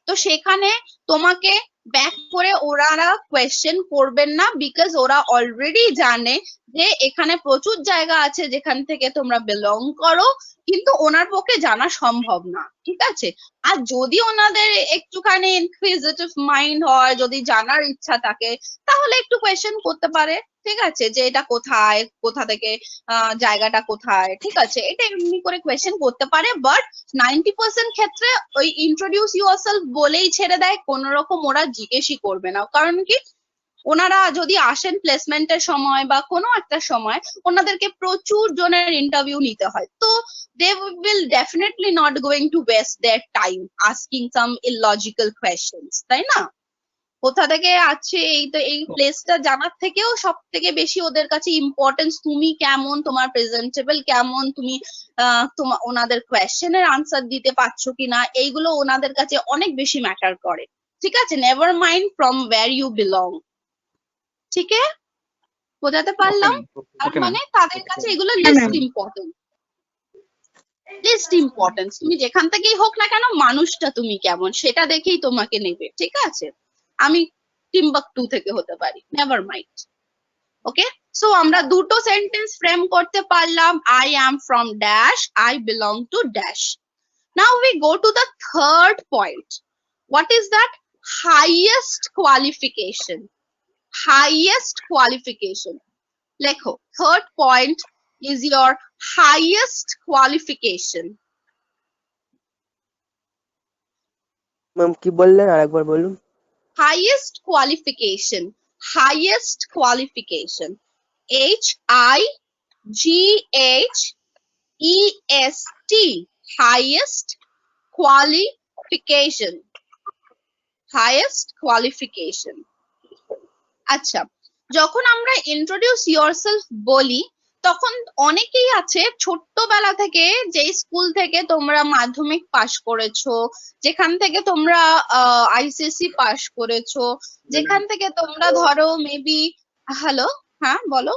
[SPEAKER 3] তো সেখানে তোমাকে ব্যাক করে ওরা কোয়েশ্চেন করবেন না, বিকজ ওরা অলরেডি জানে যে এখানে প্রচুর জায়গা আছে যেখান থেকে তোমরা বিলং করো, কিন্তু ওনার পক্ষে জানা সম্ভব না। ঠিক আছে? আর যদি ওনাদের একটুখানি ইনকুইজিটিভ মাইন্ড হয়, যদি জানার ইচ্ছা থাকে, তাহলে একটু কোয়েশ্চেন করতে পারে। ঠিক আছে? যে এটা কোথায়, কোথা থেকে, জায়গাটা কোথায়। ঠিক আছে? এটা এমনি করে কোয়েশ্চেন করতে পারে, বাট 90% ক্ষেত্রে ওই ইন্ট্রোডিউস ইউরসেলফ বলেই ছেড়ে দেয়, কোন রকম ওরা জিজ্ঞেসই করবে না। কারণ কি, ওনারা যদি আসেন প্লেসমেন্টের সময় বা কোনো একটা সময়, ওনাদেরকে প্রচুর জনের ইন্টারভিউ নিতে হয়, তো they will definitely not going to waste their time asking some illogical questions, তাই না? কোথা থেকে আছে, এই তো এই প্লেসটা জানার থেকেও সব থেকে বেশি ওদের কাছে ইম্পর্টেন্স তুমি কেমন, তোমার প্রেজেন্টেবল কেমন, তুমি তোমার ওনাদের কোয়েশ্চেনের আনসার দিতে পারছো কিনা, এইগুলো ওনাদের কাছে অনেক বেশি ম্যাটার করে। ঠিক আছে? Never mind from where you belong. ঠিক আছে? বোঝাতে পারলাম? তার মানে তাদের কাছে এগুলো লিস্ট ইম্পর্টেন্ট, লিস্ট ইম্পর্টেন্স। তুমি যেখান থেকেই হোক না কেন, মানুষটা তুমি কেমন সেটা দেখেই তোমাকে নেবে। ঠিক আছে? আমি টিম্বাকটু থেকে হতে পারি, নেভার মাইন্ড। ওকে, সো আমরা দুটো সেন্টেন্স ফ্রেম করতে পারলাম, I am from dash, I belong to dash. Now we go to the third point. What is that? Highest qualification. Highest qualification লেখো। Third point is your highest qualification.
[SPEAKER 1] Ma'am কি বললেন আরেকবার বলুন।
[SPEAKER 3] Highest qualification. Highest qualification. HIGHEST. Highest qualification. Highest qualification. আচ্ছা, যখন আমরা introduce yourself বলি, তখন অনেকেই আছে ছোট্টবেলা থেকে, যে স্কুল থেকে তোমরা মাধ্যমিক পাশ করেছো, যেখান থেকে তোমরা আইসিএসসি পাশ করেছো, যেখান থেকে তোমরা ধরো মেবি, হ্যালো, হ্যাঁ বলো,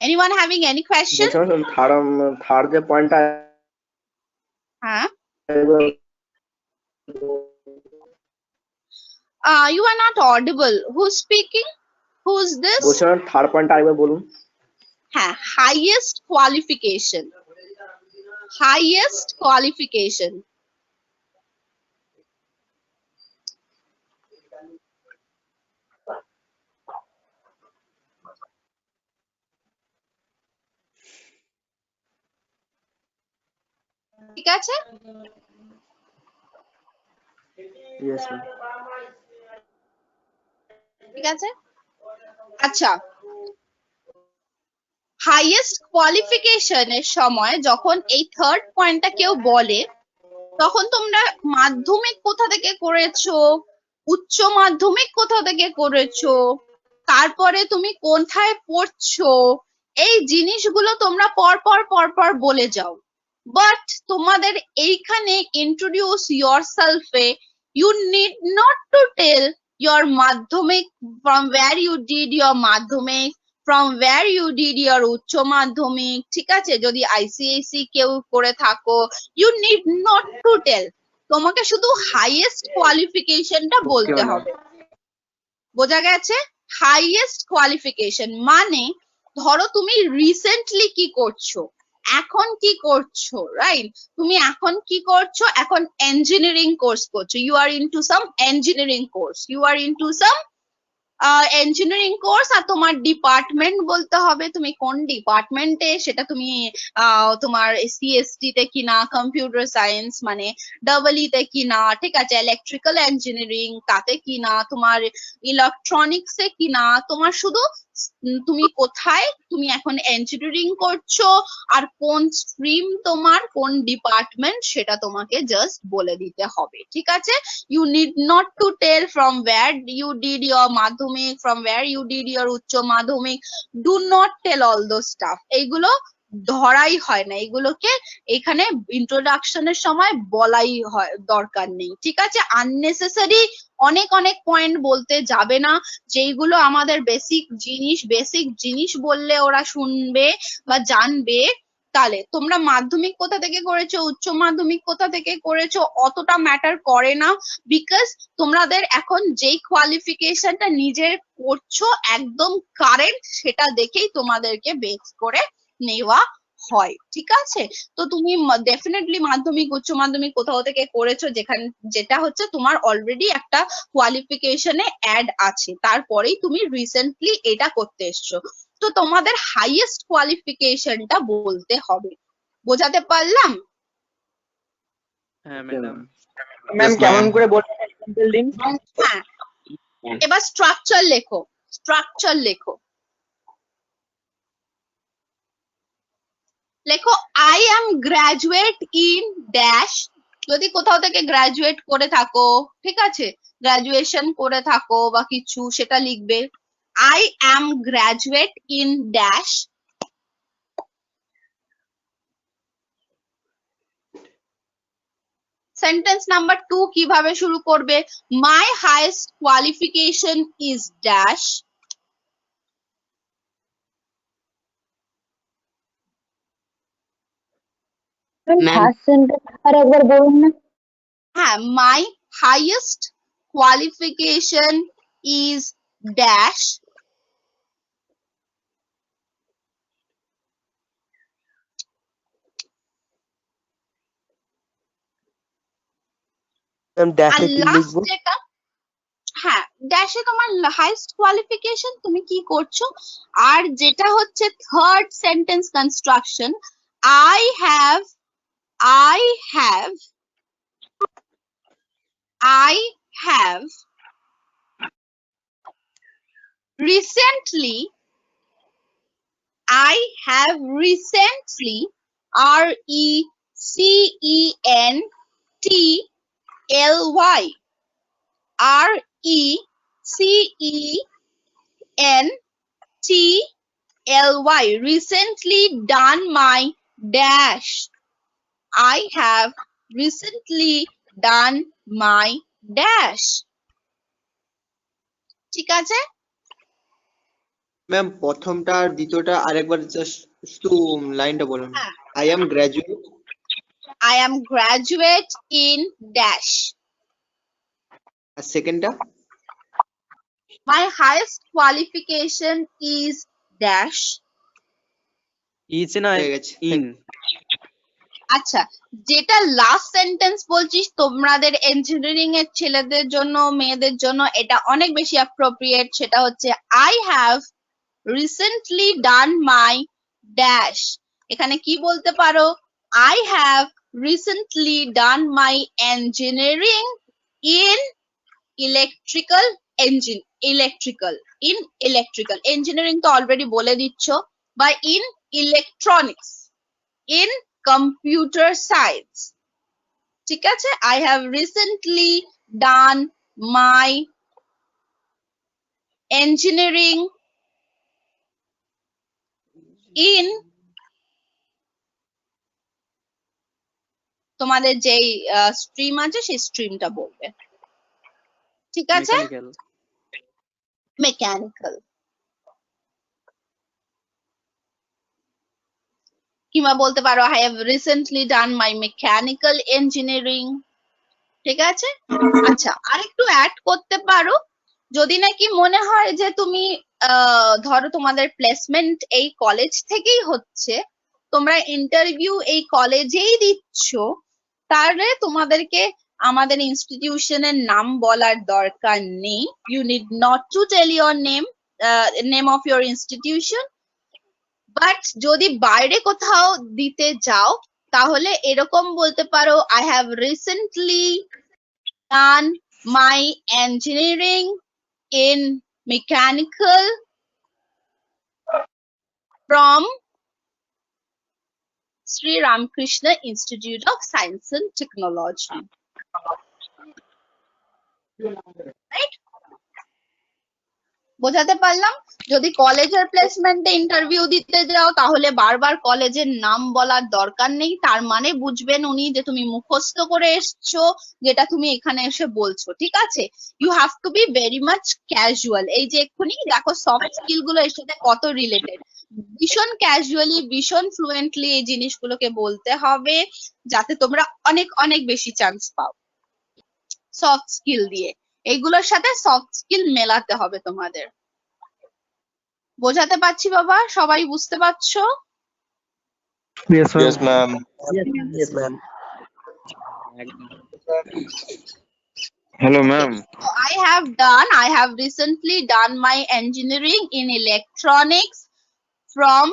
[SPEAKER 3] anyone having any question?
[SPEAKER 1] Third যে পয়েন্টটা,
[SPEAKER 3] হ্যাঁ, you are not audible. Who's speaking? Who's this?
[SPEAKER 1] বলছিলাম থার্ড পয়েন্টটা আরেকবার বলুন।
[SPEAKER 3] হ্যাঁ, হাইয়েস্ট কোয়ালিফিকেশন। highest qualification. ঠিক আছে?
[SPEAKER 7] Yes ma'am.
[SPEAKER 3] ঠিক আছে, আচ্ছা, হাইয়েস্ট কোয়ালিফিকেশন এর সময় যখন এই থার্ড পয়েন্টটা কেউ বলে, তখন তোমরা মাধ্যমিক কোথা থেকে করেছো, উচ্চ মাধ্যমিক কোথা থেকে করেছো, তারপরে তুমি কোথায় পড়ছো, এই জিনিসগুলো তোমরা পর পর বলে যাও। বাট তোমাদের এইখানে introduce yourself-এ you need not to tell your madhyamik, from where you did your madhyamik, from where you did your উচ্চ মাধ্যমিক, ঠিক আছে? যদি ICSE কেউ করে থাকো, you need not to tell, তোমাকে শুধু হাইয়েস্ট কোয়ালিফিকেশনটা বলতে
[SPEAKER 7] Okay,
[SPEAKER 3] হবে। বোঝা গেছে? হাইয়েস্ট কোয়ালিফিকেশন মানে ধরো তুমি রিসেন্টলি কি করছো, এখন কি করছো, রাইট? তুমি এখন কি করছো? এখন ইঞ্জিনিয়ারিং কোর্স করছো, you are into some engineering course, you are into some engineering course, আর তোমার ডিপার্টমেন্ট বলতে হবে তুমি কোন ডিপার্টমেন্টে, সেটা তুমি তোমার সিএসটি তে কিনা, কম্পিউটার সায়েন্স মানে ডাবল তে কিনা, ঠিক আছে, ইলেকট্রিক্যাল ইঞ্জিনিয়ারিং তাতে কিনা, তোমার ইলেকট্রনিক্স এ কিনা, তোমার শুধু তুমি কোথায়, তুমি এখন ইঞ্জিনিয়ারিং করছো, আর কোন স্ট্রিম তোমার, কোন ডিপার্টমেন্ট, সেটা তোমাকে জাস্ট বলে দিতে হবে, ঠিক আছে? You need not to tell from where you did your madhyamik, from where you did your উচ্চ মাধ্যমিক, do not tell all those stuff. এইগুলো ধরাই হয় না, এগুলোকে এখানে ইন্ট্রোডাকশনের সময় বলাই হয়, দরকার নেই, ঠিক আছে? আননেসেসারি অনেক পয়েন্ট বলতে যাবে না, যেইগুলো আমাদের বেসিক জিনিস বললে ওরা শুনবে বা জানবে। তাহলে তোমরা মাধ্যমিক কোথা থেকে করেছো, উচ্চ মাধ্যমিক কোথা থেকে করেছো, অতটা ম্যাটার করে না, বিকজ তোমাদের এখন যেই কোয়ালিফিকেশনটা নিজের করছো একদম কারেন্ট, সেটা দেখেই তোমাদেরকে বেস করে নেওয়া হয়, ঠিক আছে? তো তুমি ডেফিনেটলি মাধ্যমিক উচ্চ মাধ্যমিক কোথাও থেকে করেছো, যেটা হচ্ছে তোমার অলরেডি একটা কোয়ালিফিকেশনে অ্যাড আছে, তারপরেই তুমি রিসেন্টলি এটা করতে এসছো, তো তোমাদের হাইয়েস্ট কোয়ালিফিকেশনটা বলতে হবে। বোঝাতে পারলাম?
[SPEAKER 7] হ্যাঁ ম্যাডাম।
[SPEAKER 2] ম্যাম কেমন করে বলবেন এক্সাম্পল দিন।
[SPEAKER 3] হ্যাঁ, এবার স্ট্রাকচার লেখো, লেখো I am graduate in dash, যদি কোথাও থেকে গ্রাজুয়েট করে থাকো, ঠিক আছে, গ্রাজুয়েশন করে থাকো বা কিছু, সেটা লিখবে I am graduate in dash. Sentence number 2 কিভাবে শুরু করবে? My highest qualification is dash.
[SPEAKER 9] First sentence আর একবার বলুন না।
[SPEAKER 3] হ্যাঁ, my highest qualification is dash.
[SPEAKER 1] Ma'am
[SPEAKER 3] আর
[SPEAKER 1] ড্যাশে কি
[SPEAKER 3] লাস্ট
[SPEAKER 1] লিখবো?
[SPEAKER 3] যেটা, হ্যাঁ, ড্যাশে তোমার হাইয়েস্ট কোয়ালিফিকেশন তুমি কি করছো, আর যেটা হচ্ছে third sentence construction, I have recently, recently done my dash. I have recently done my dash. ঠিক আছে?
[SPEAKER 6] ম্যাম প্রথমটা আর দ্বিতীয়টা আরেকবার জাস্ট একটু লাইনটা বলুন।
[SPEAKER 3] হ্যাঁ।
[SPEAKER 6] I am graduate,
[SPEAKER 3] I am graduate in dash.
[SPEAKER 6] আর সেকেন্ডটা
[SPEAKER 3] My highest qualification is dash.
[SPEAKER 8] Is না
[SPEAKER 6] হয়ে গেছে।
[SPEAKER 8] ইন।
[SPEAKER 3] আচ্ছা, যেটা লাস্ট সেন্টেন্স বলছিস তোমাদের ইঞ্জিনিয়ারিং এর ছেলেদের জন্য মেয়েদের জন্য এটা অনেক বেশি অ্যাপ্রোপ্রিয়েট। সেটা হচ্ছে I have recently done my dash. এখানে কি বলতে পারো? I have recently done my engineering in electrical engine electrical engineering তো অলরেডি বলে দিচ্ছ, বা in electronics, in computer science. ঠিক আছে, I have recently done my engineering in, তোমাদের যেই স্ট্রিম আছে সেই স্ট্রিমটা বলবে। ঠিক আছে,
[SPEAKER 7] মেকানিক্যাল।
[SPEAKER 3] মেকানিক্যাল। কিংবা বলতে পারো I have recently done my mechanical engineering. ঠিক আছে, আচ্ছা আরেকটু অ্যাড করতে পারো, যদি নাকি মনে হয় যে তুমি ধরো তোমাদের প্লেসমেন্ট এই কলেজ থেকেই হচ্ছে, তোমরা ইন্টারভিউ এই কলেজেই দিচ্ছ, তাহলে তোমাদেরকে আমাদের ইনস্টিটিউশনের নাম বলার দরকার নেই। You need not to tell your name of your institution. But যদি বাইরে কোথাও দিতে যাও তাহলে এরকম বলতে পারো I have recently done my engineering in mechanical from Sri Ramakrishna Institute of Science and Technology. Right? বোঝাতে পারলাম? যদি কলেজের প্লেসমেন্টে ইন্টারভিউ দিতে যাও তাহলে বারবার কলেজের নাম বলার দরকার নেই, তার মানে বুঝবেন উনি যে তুমি মুখস্থ করে এসছো যেটা তুমি এখানে এসে বলছো। ঠিক আছে, you have to be very much casual. এই যে এক্ষুনি দেখো সফট স্কিল গুলো এর সাথে কত রিলেটেড। ভীষণ ক্যাজুয়ালি, ভীষণ ফ্লুয়েন্টলি এই জিনিসগুলোকে বলতে হবে যাতে তোমরা অনেক অনেক বেশি চান্স পাও সফট স্কিল দিয়ে। এইগুলোর সাথে সফট স্কিল মেলাতে হবে তোমাদের। বোঝাতে পারছি বাবা? সবাই বুঝতে পারছো?
[SPEAKER 6] Yes, ma'am.
[SPEAKER 1] Yes, ma'am.
[SPEAKER 10] Hello, ma'am.
[SPEAKER 3] I have recently done my engineering in electronics from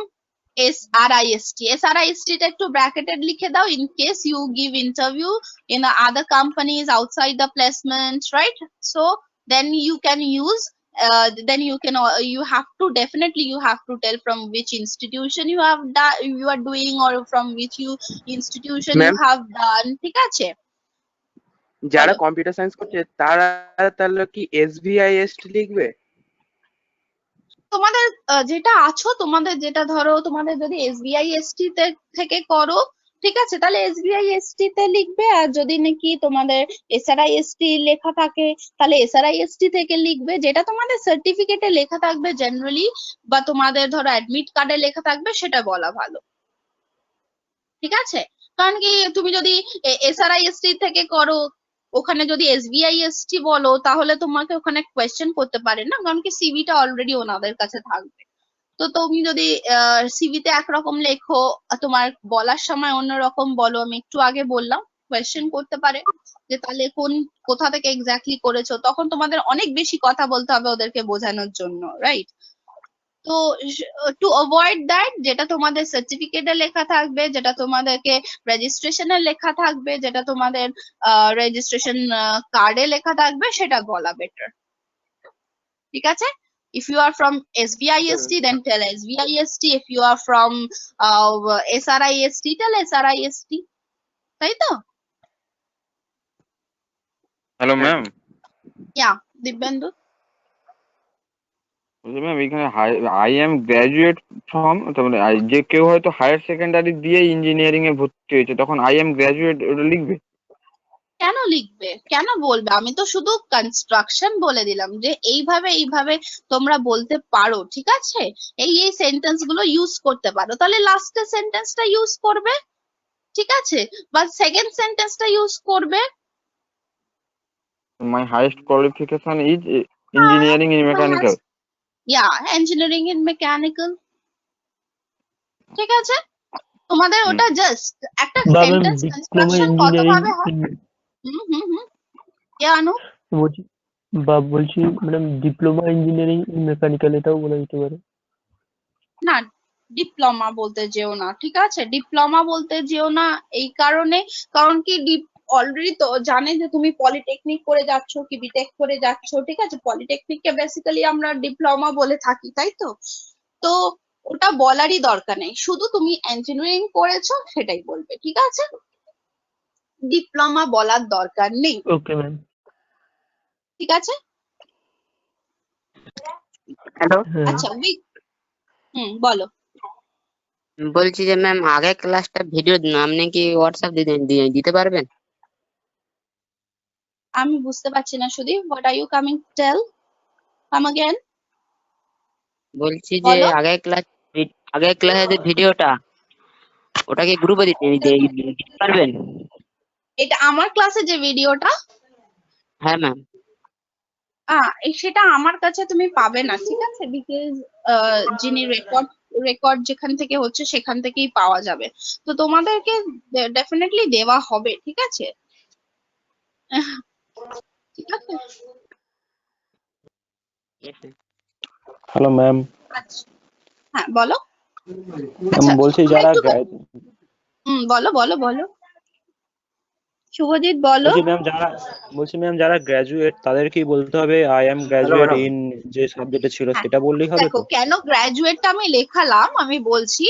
[SPEAKER 3] SRIST. SRIST টা একটু bracketed লিখে দাও in case you give interview in other companies outside the placement, right? So then you can use you have to definitely you have to tell from which institution you have done, you are doing, or from which institution you
[SPEAKER 7] Ma'am?
[SPEAKER 3] have done. ঠিক আছে,
[SPEAKER 7] যারা
[SPEAKER 3] বলো।
[SPEAKER 7] Computer science করছে তারা তাহলে কি SVIST লিখবে?
[SPEAKER 3] তোমাদের যেটা আছো, তোমাদের যেটা ধরো তোমাদের যদি SBIST থেকে করো, ঠিক আছে, তাহলে SBIST তে লিখবে। আর যদি নাকি তোমাদের SRIST লেখা থাকে তাহলে SRIST থেকে লিখবে। যেটা তোমাদের সার্টিফিকেটে লেখা থাকবে জেনারেলি, বা তোমাদের ধরো অ্যাডমিট কার্ডে লেখা থাকবে, সেটা বলা ভালো। ঠিক আছে, কারণ কি তুমি যদি SRIST থেকে করো, ওখানে যদি SBIST বলো তাহলে তোমাকে ওখানে কোয়েশ্চেন করতে পারে না, কারণ কি সিভিটা অলরেডি ওনাদের কাছে থাকবে। তো তুমি যদি সিভিতে একরকম লেখো, তোমার বলার সময় অন্যরকম বলো, আমি একটু আগে বললাম, কোয়েশ্চেন করতে পারে যে তাহলে কোথা থেকে এক্স্যাক্টলি করেছো, তখন তোমাদের অনেক বেশি কথা বলতে হবে ওদেরকে বোঝানোর জন্য, রাইট? তো টু অ্যাভয়েড দ্যাট, যেটা তোমাদের সার্টিফিকেটে লেখা থাকবে, যেটা তোমাদেরকে রেজিস্ট্রেশনে লেখা থাকবে, যেটা তোমাদের রেজিস্ট্রেশন কার্ডে লেখা থাকবে, সেটা বলা বেটার। ঠিক আছে, if you are from SBIST then tell SBIST, if you are from SRIST tell SRIST, তাই তো?
[SPEAKER 10] Hello, ma'am.
[SPEAKER 3] Yeah, Dibyendu.
[SPEAKER 10] Ma'am এখানে আই এম গ্রাজুয়েট ফ্রম, তারপরে যে কেউ হয়তো হায়ার সেকেন্ডারি দিয়ে ইঞ্জিনিয়ারিং এ ভর্তি হয়েছে, তখন আই এম গ্রাজুয়েট ওটা লিখবে?
[SPEAKER 3] কেন লিখবে, কেন বলবে? আমি তো শুধু কনস্ট্রাকশন বলে দিলাম যে এইভাবে তোমরা বলতে পারো। ঠিক আছে, এই সেন্টেন্স গুলো ইউজ করতে পারো, তাহলে লাস্টের সেন্টেন্সটা ইউজ করবে। ঠিক আছে, বা সেকেন্ড সেন্টেন্সটা ইউজ করবে।
[SPEAKER 10] My highest qualification is engineering in mechanical.
[SPEAKER 3] Yeah, engineering in mechanical. ঠিক আছে, তোমাদের ওটা জাস্ট একটা
[SPEAKER 11] বা ম্যাম
[SPEAKER 3] সেন্টেন্স
[SPEAKER 11] ডিপ্লোমা
[SPEAKER 3] কনস্ট্রাকশন কত
[SPEAKER 11] ইঞ্জিনিয়ারিং
[SPEAKER 3] ভাবে হয়। হুম কে আনু?
[SPEAKER 11] বলছি বলছি ম্যাডাম ডিপ্লোমা ইঞ্জিনিয়ারিং মেকানিক্যাল এটাও বলা যেতে পারে।
[SPEAKER 3] না, ডিপ্লোমা বলতে যেও না, ঠিক আছে? ডিপ্লোমা বলতে যেও না এই কারণে, কারণ কি অলরেডি তো জানে যে তুমি পলিটেকনিক করে যাচ্ছ কি বিটেক করে যাচ্ছ, ঠিক আছে? পলিটেকনিককে বেসিক্যালি আমরা ডিপ্লোমা বলে থাকি, তাই তো? তো ওটা বলারই দরকার নেই, শুধু তুমি ইঞ্জিনিয়ারিং করেছো সেটাই বলবে, ঠিক আছে? ডিপ্লোমা বলার দরকার নেই,
[SPEAKER 11] ওকে ম্যাম।
[SPEAKER 3] ঠিক আছে?
[SPEAKER 4] হ্যালো,
[SPEAKER 11] হ্যাঁ
[SPEAKER 3] আচ্ছা বলো।
[SPEAKER 4] বলছি যে ম্যাম আগের ক্লাসটা ভিডিও আপনি কি হোয়াটসঅ্যাপ দিতে পারবেন?
[SPEAKER 3] আমি বুঝতে পারছি না Sudip, what are you coming to tell? Come again.
[SPEAKER 4] বলছি যে
[SPEAKER 3] বলো।
[SPEAKER 4] আগের ক্লাসের যে ভিডিওটা ওটা কি গ্রুপে দিতে পারবেন?
[SPEAKER 3] এটা আমার ক্লাসে যে ভিডিওটা,
[SPEAKER 4] হ্যাঁ ম্যাম।
[SPEAKER 3] সেটা আমার কাছে তুমি পাবে না, ঠিক আছে? বিকজ যিনি রেকর্ড যেখান থেকে হচ্ছে সেখান থেকেই পাওয়া যাবে, তো তোমাদেরকে ডেফিনেটলি দেওয়া হবে, ঠিক আছে? ঠিক আছে।
[SPEAKER 12] Hello ma'am.
[SPEAKER 3] আচ্ছা, হ্যাঁ বলো।
[SPEAKER 12] আমি বলছি যারা
[SPEAKER 3] বলো বলো বলো শুভজিৎ বলো।
[SPEAKER 12] বলছি ম্যাম যারা গ্র্যাজুয়েট তাদের কি বলতে হবে আই এম গ্র্যাজুয়েট ইন যে সাবজেক্টে ছিল সেটা বললেই হবে
[SPEAKER 3] দেখো
[SPEAKER 12] তো?
[SPEAKER 3] কেন গ্র্যাজুয়েটটা আমি লেখালাম, আমি বলছি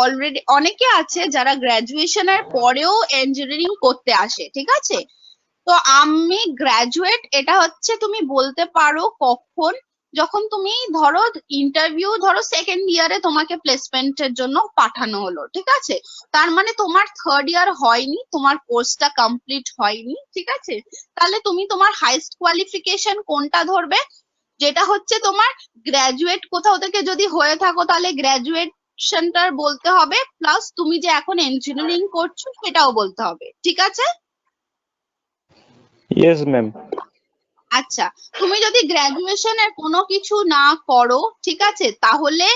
[SPEAKER 3] অলরেডি অনেকে আছে যারা গ্র্যাজুয়েশনের পরেও ইঞ্জিনিয়ারিং করতে আসে, ঠিক আছে? তো আমি গ্র্যাজুয়েট এটা হচ্ছে তুমি বলতে পারো কখন, যখন তুমি ধরো ইন্টারভিউ সেকেন্ড ইয়ারে তোমাকে প্লেসমেন্টের জন্য পাঠানো হলো, ঠিক আছে? তার মানে তোমার থার্ড ইয়ার হয়নি, তোমার কোর্সটা কমপ্লিট হয়নি, ঠিক আছে? তাহলে তুমি তোমার হাইস্ট কোয়ালিফিকেশন কোনটা ধরবে? যেটা হচ্ছে তোমার গ্র্যাজুয়েট কোথাও থেকে যদি হয়ে থাকো তাহলে গ্র্যাজুয়েশনটার বলতে হবে, প্লাস তুমি যে এখন ইঞ্জিনিয়ারিং করছো সেটাও বলতে হবে, ঠিক আছে?
[SPEAKER 12] Yes ma'am.
[SPEAKER 3] আচ্ছা, তুমি যদি গ্র্যাজুয়েশনের কোনো কিছু না করো, ঠিক আছে, তাহলে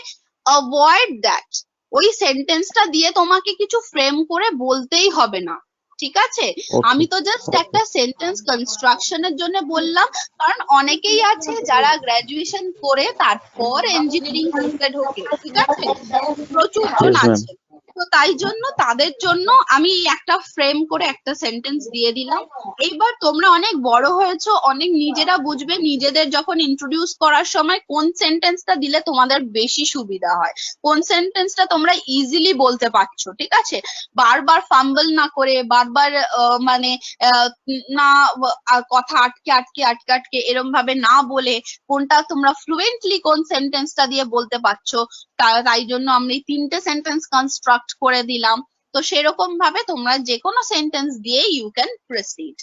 [SPEAKER 3] অ্যাভয়েড দ্যাট। ওই সেন্টেন্সটা দিয়ে তোমাকে কিছু ফ্রেম করে বলতেই হবে না, ঠিক আছে? আমি তো জাস্ট একটা সেন্টেন্স কনস্ট্রাকশনের জন্য বললাম, কারণ অনেকেই আছে যারা গ্র্যাজুয়েশন করে তারপর ইঞ্জিনিয়ারিং করতে ঢোকে, ঠিক আছে? প্রচুর জন আছে, তো তাই জন্য তাদের জন্য আমি একটা ফ্রেম করে একটা সেন্টেন্স দিয়ে দিলাম। এইবার তোমরা অনেক বড় হয়েছো, অনেক নিজেরা বুঝবে নিজেদের যখন ইন্ট্রোডিউস করার সময় কোন সেন্টেন্সটা দিলে তোমাদের বেশি সুবিধা হয়, কোন সেন্টেন্সটা তোমরা ইজিলি বলতে পারছো, ঠিক আছে? বারবার ফাম্বল না করে, বারবার মানে না কথা আটকে আটকে আটকে আটকে এরম ভাবে না বলে কোনটা তোমরা ফ্লুয়েন্টলি কোন সেন্টেন্সটা দিয়ে বলতে পারছো, তাই জন্য আমরা এই 3টে সেন্টেন্স কনস্ট্রাক্ট করে দিলাম। তো সেরকম ভাবে তোমরা যে কোনো সেন্টেন্স দিয়ে ইউ ক্যান প্রসিড।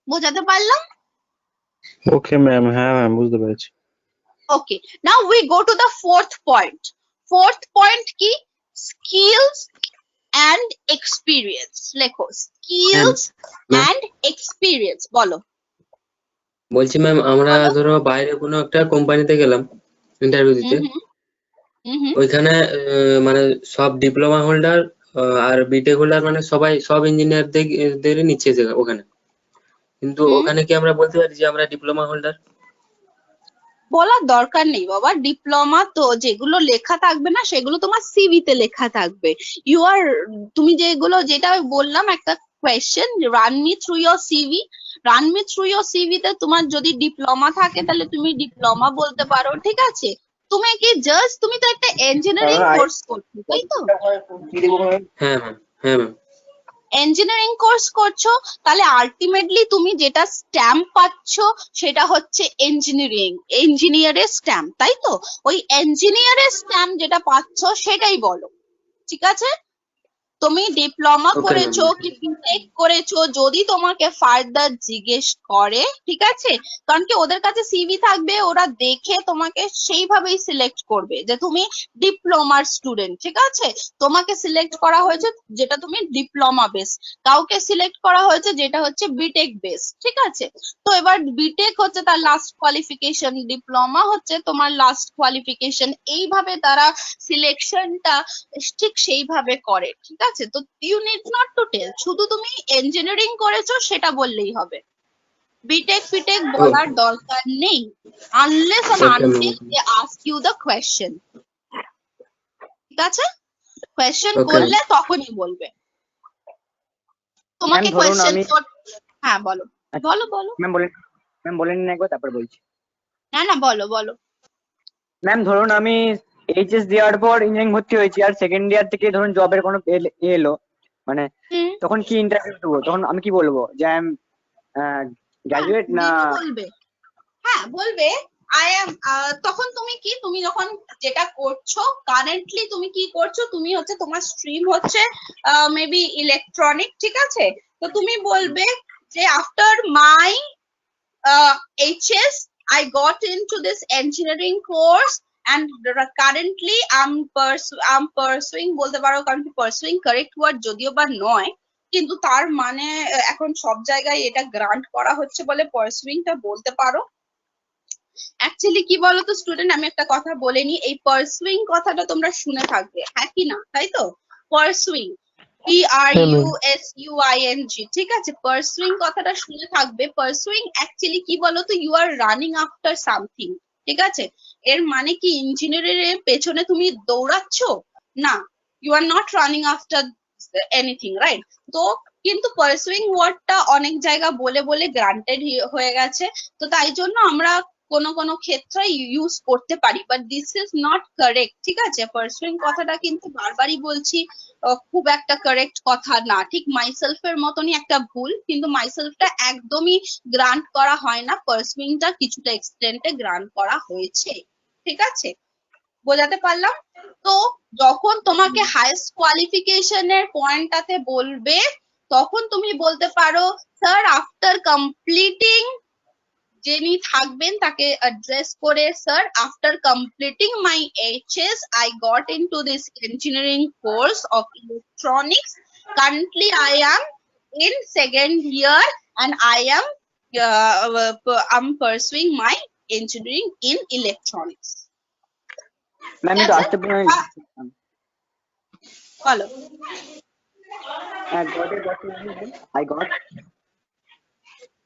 [SPEAKER 3] বোঝাতে পারলাম?
[SPEAKER 12] Okay ma'am. হ্যাঁ ম্যাম বুঝতে পেরেছি।
[SPEAKER 3] Okay, now we go to the fourth point. Fourth point কি? Skills and experience. লেখো স্কিলস এন্ড এক্সপিরিয়েন্স। বলো।
[SPEAKER 13] বলছি ম্যাম আমরা ধরো বাইরে কোনো একটা কোম্পানিতে গেলাম ইন্টারভিউ দিতে, ওইখানে মানে সব ডিপ্লোমা হোল্ডার আর বিটেক হোল্ডার মানে সব ইঞ্জিনিয়ারদের নিচ্ছে ওখানে, কিন্তু ওখানে কি আমরা বলতে পারি যে আমরা ডিপ্লোমা হোল্ডার?
[SPEAKER 3] বলার দরকার নেই বাবা, ডিপ্লোমা তো যেগুলো লেখা থাকবে না সেগুলো তোমার সিভিতে লেখা থাকবে। তুমি যেটা বললাম একটা question, run me through your CV. Run me through your সিভিতে তোমার যদি ডিপ্লোমা থাকে তাহলে তুমি ডিপ্লোমা বলতে পারো, ঠিক আছে? তুমি তো একটা ইঞ্জিনিয়ারিং কোর্স করছো, তাই তো?
[SPEAKER 13] হ্যাঁ ম্যাম। হ্যাঁ ম্যাম।
[SPEAKER 3] ইঞ্জিনিয়ারিং কোর্স করছো, তাহলে আলটিমেটলি তুমি যেটা স্ট্যাম্প পাচ্ছ সেটা হচ্ছে ইঞ্জিনিয়ারের স্ট্যাম্প, তাই তো? ওই ইঞ্জিনিয়ারের স্ট্যাম্প যেটা পাচ্ছ সেটাই বলো, ঠিক আছে? তুমি ডিপ্লোমা
[SPEAKER 13] ওকে ম্যাম।
[SPEAKER 3] করেছো কি বিটেক করেছো, যদি তোমাকে ফার্দার জিজ্ঞেস করে, ঠিক আছে, কারণ কি ওদের কাছে সিভি থাকবে, ওরা দেখে তোমাকে সেইভাবেই সিলেক্ট করবে যে তুমি ডিপ্লোমার স্টুডেন্ট, ঠিক আছে। তোমাকে সিলেক্ট করা হয়েছে যেটা তুমি ডিপ্লোমা বেস, কাউকে সিলেক্ট করা হয়েছে যেটা হচ্ছে বিটেক বেস, ঠিক আছে। তো এবার বিটেক হচ্ছে তার লাস্ট কোয়ালিফিকেশন, ডিপ্লোমা হচ্ছে তোমার লাস্ট কোয়ালিফিকেশন, এইভাবে তারা সিলেকশনটা ঠিক সেইভাবে করে, ঠিক আছে। তো you need not to tell, শুধু তুমি ইঞ্জিনিয়ারিং করেছো সেটা বললেই হবে, বিটেক ফিটেক বলার দরকার নেই, unless and
[SPEAKER 13] okay
[SPEAKER 3] until
[SPEAKER 13] ma'am.
[SPEAKER 3] They ask you the question, ঠিক আছে। কোয়েশ্চেন
[SPEAKER 13] ওকে
[SPEAKER 3] করলে তখনই বলবে। তোমাকে
[SPEAKER 2] ধরুন
[SPEAKER 3] কোয়েশ্চেন
[SPEAKER 2] আমি
[SPEAKER 3] হ্যাঁ বলো বলো বলো
[SPEAKER 2] ম্যাম বলেন না একবার, তারপর বলছি।
[SPEAKER 3] না না বলো বলো।
[SPEAKER 2] ম্যাম ধরুন আমি এইচএস দেওয়ার পর ইঞ্জিনিয়ারিং ভর্তি হয়েছি, আর সেকেন্ড ইয়ার থেকে ধরুন জবের কোনো এলো, মানে
[SPEAKER 3] হুম,
[SPEAKER 2] তখন কি ইন্টারভিউ দেবো? তখন আমি কি বলবো যে আই এম গ্রাজুয়েট না?
[SPEAKER 3] দিতে বলবে, হ্যাঁ বলবে আই এম। তখন তুমি যখন যেটা করছো কারেন্টলি, তুমি কি করছো, তুমি হচ্ছে তোমার স্ট্রিম হচ্ছে মেবি ইলেকট্রনিক, ঠিক আছে। তো তুমি বলবে যে after my HS I got into this engineering course and currently I'm pursuing বলতে পারো, কারণ কি pursuing correct word যদিও বা নয়, কিন্তু তার মানে এখন সব জায়গায় এটা গ্রান্ট করা হচ্ছে বলে pursuing টা বলতে পারো। অ্যাকচুয়ালি কি বলতো স্টুডেন্ট, আমি একটা কথা বলে নি, এই পার্সুইং কথাটা তোমরা শুনে থাকবে, হ্যাঁ কি না, তাই তো? পার্সুইং, PRUSUING, ঠিক আছে, পার্সুইং কথাটা শুনে থাকবে। পার্সুইং অ্যাকচুয়ালি কি বলতো, you are running after something, ঠিক আছে। এর মানে কি ইঞ্জিনিয়ারের পেছনে তুমি দৌড়াচ্ছ না, you are not running after anything, right. তো কিন্তু পার্সুইং ওয়ার্ডটা অনেক জায়গা বলে বলে গ্রান্টেড হয়ে গেছে, তো তাই জন্য আমরা কোনো কোনো ক্ষেত্রে ইউজ করতে পারি, but this is not correct, ঠিক আছে। পার্সুইং কথাটা কিন্তু বারবারই বলছি খুব একটা কারেক্ট কথা না, ঠিক মাইসেলফের মতনই একটা ভুল, কিন্তু মাইসেলফটা একদমই গ্রান্ট করা হয় না, পার্সুইংটা কিছুটা এক্সটেন্টে গ্রান্ট করা হয়েছে, ঠিক আছে। বোঝাতে পারলাম? তো যখন তোমাকে হাইয়েস্ট কোয়ালিফিকেশনের পয়েন্টটাতে বলবে, তখন তুমি বলতে পারো স্যার আফটার কমপ্লিটিং, যিনি থাকবেন তাকে অ্যাড্রেস করে, sir after completing my HS I got into this engineering course of electronics, currently I am in second year and I'm pursuing my engineering in electronics,
[SPEAKER 2] ma'am
[SPEAKER 3] ঠিক
[SPEAKER 2] একটু
[SPEAKER 3] আছে।
[SPEAKER 2] আসতে পারেন?
[SPEAKER 3] বলো।
[SPEAKER 2] I got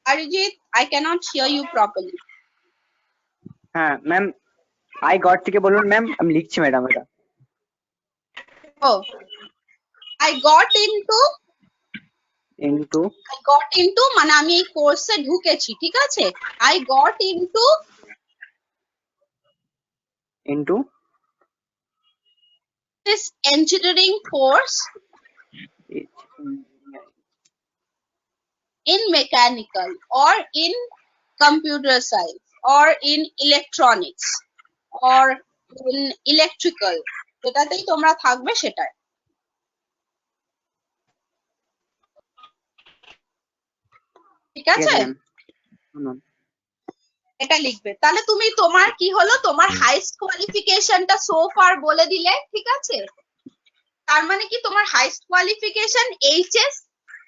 [SPEAKER 3] Arijit, I cannot hear you properly.
[SPEAKER 2] হ্যাঁ ma'am, I got থেকে বলুন ma'am, আমি লিখছি ম্যাডাম এটা।
[SPEAKER 3] Oh, I got into মানে আমি এই কোর্সে ঢুকেছি, ঠিক আছে। I got into this engineering course in mechanical or in computer science or in electronics or in electrical, যেটাতেই তোমরা থাকবে সেটাই, ঠিক আছে। এটা লিখবে, তাহলে তুমি তোমার কি হলো, তোমার হাইস্ট কোয়ালিফিকেশনটা সো ফার বলে দিলে, ঠিক আছে। তার মানে কি তোমার হাইস্ট কোয়ালিফিকেশন HS,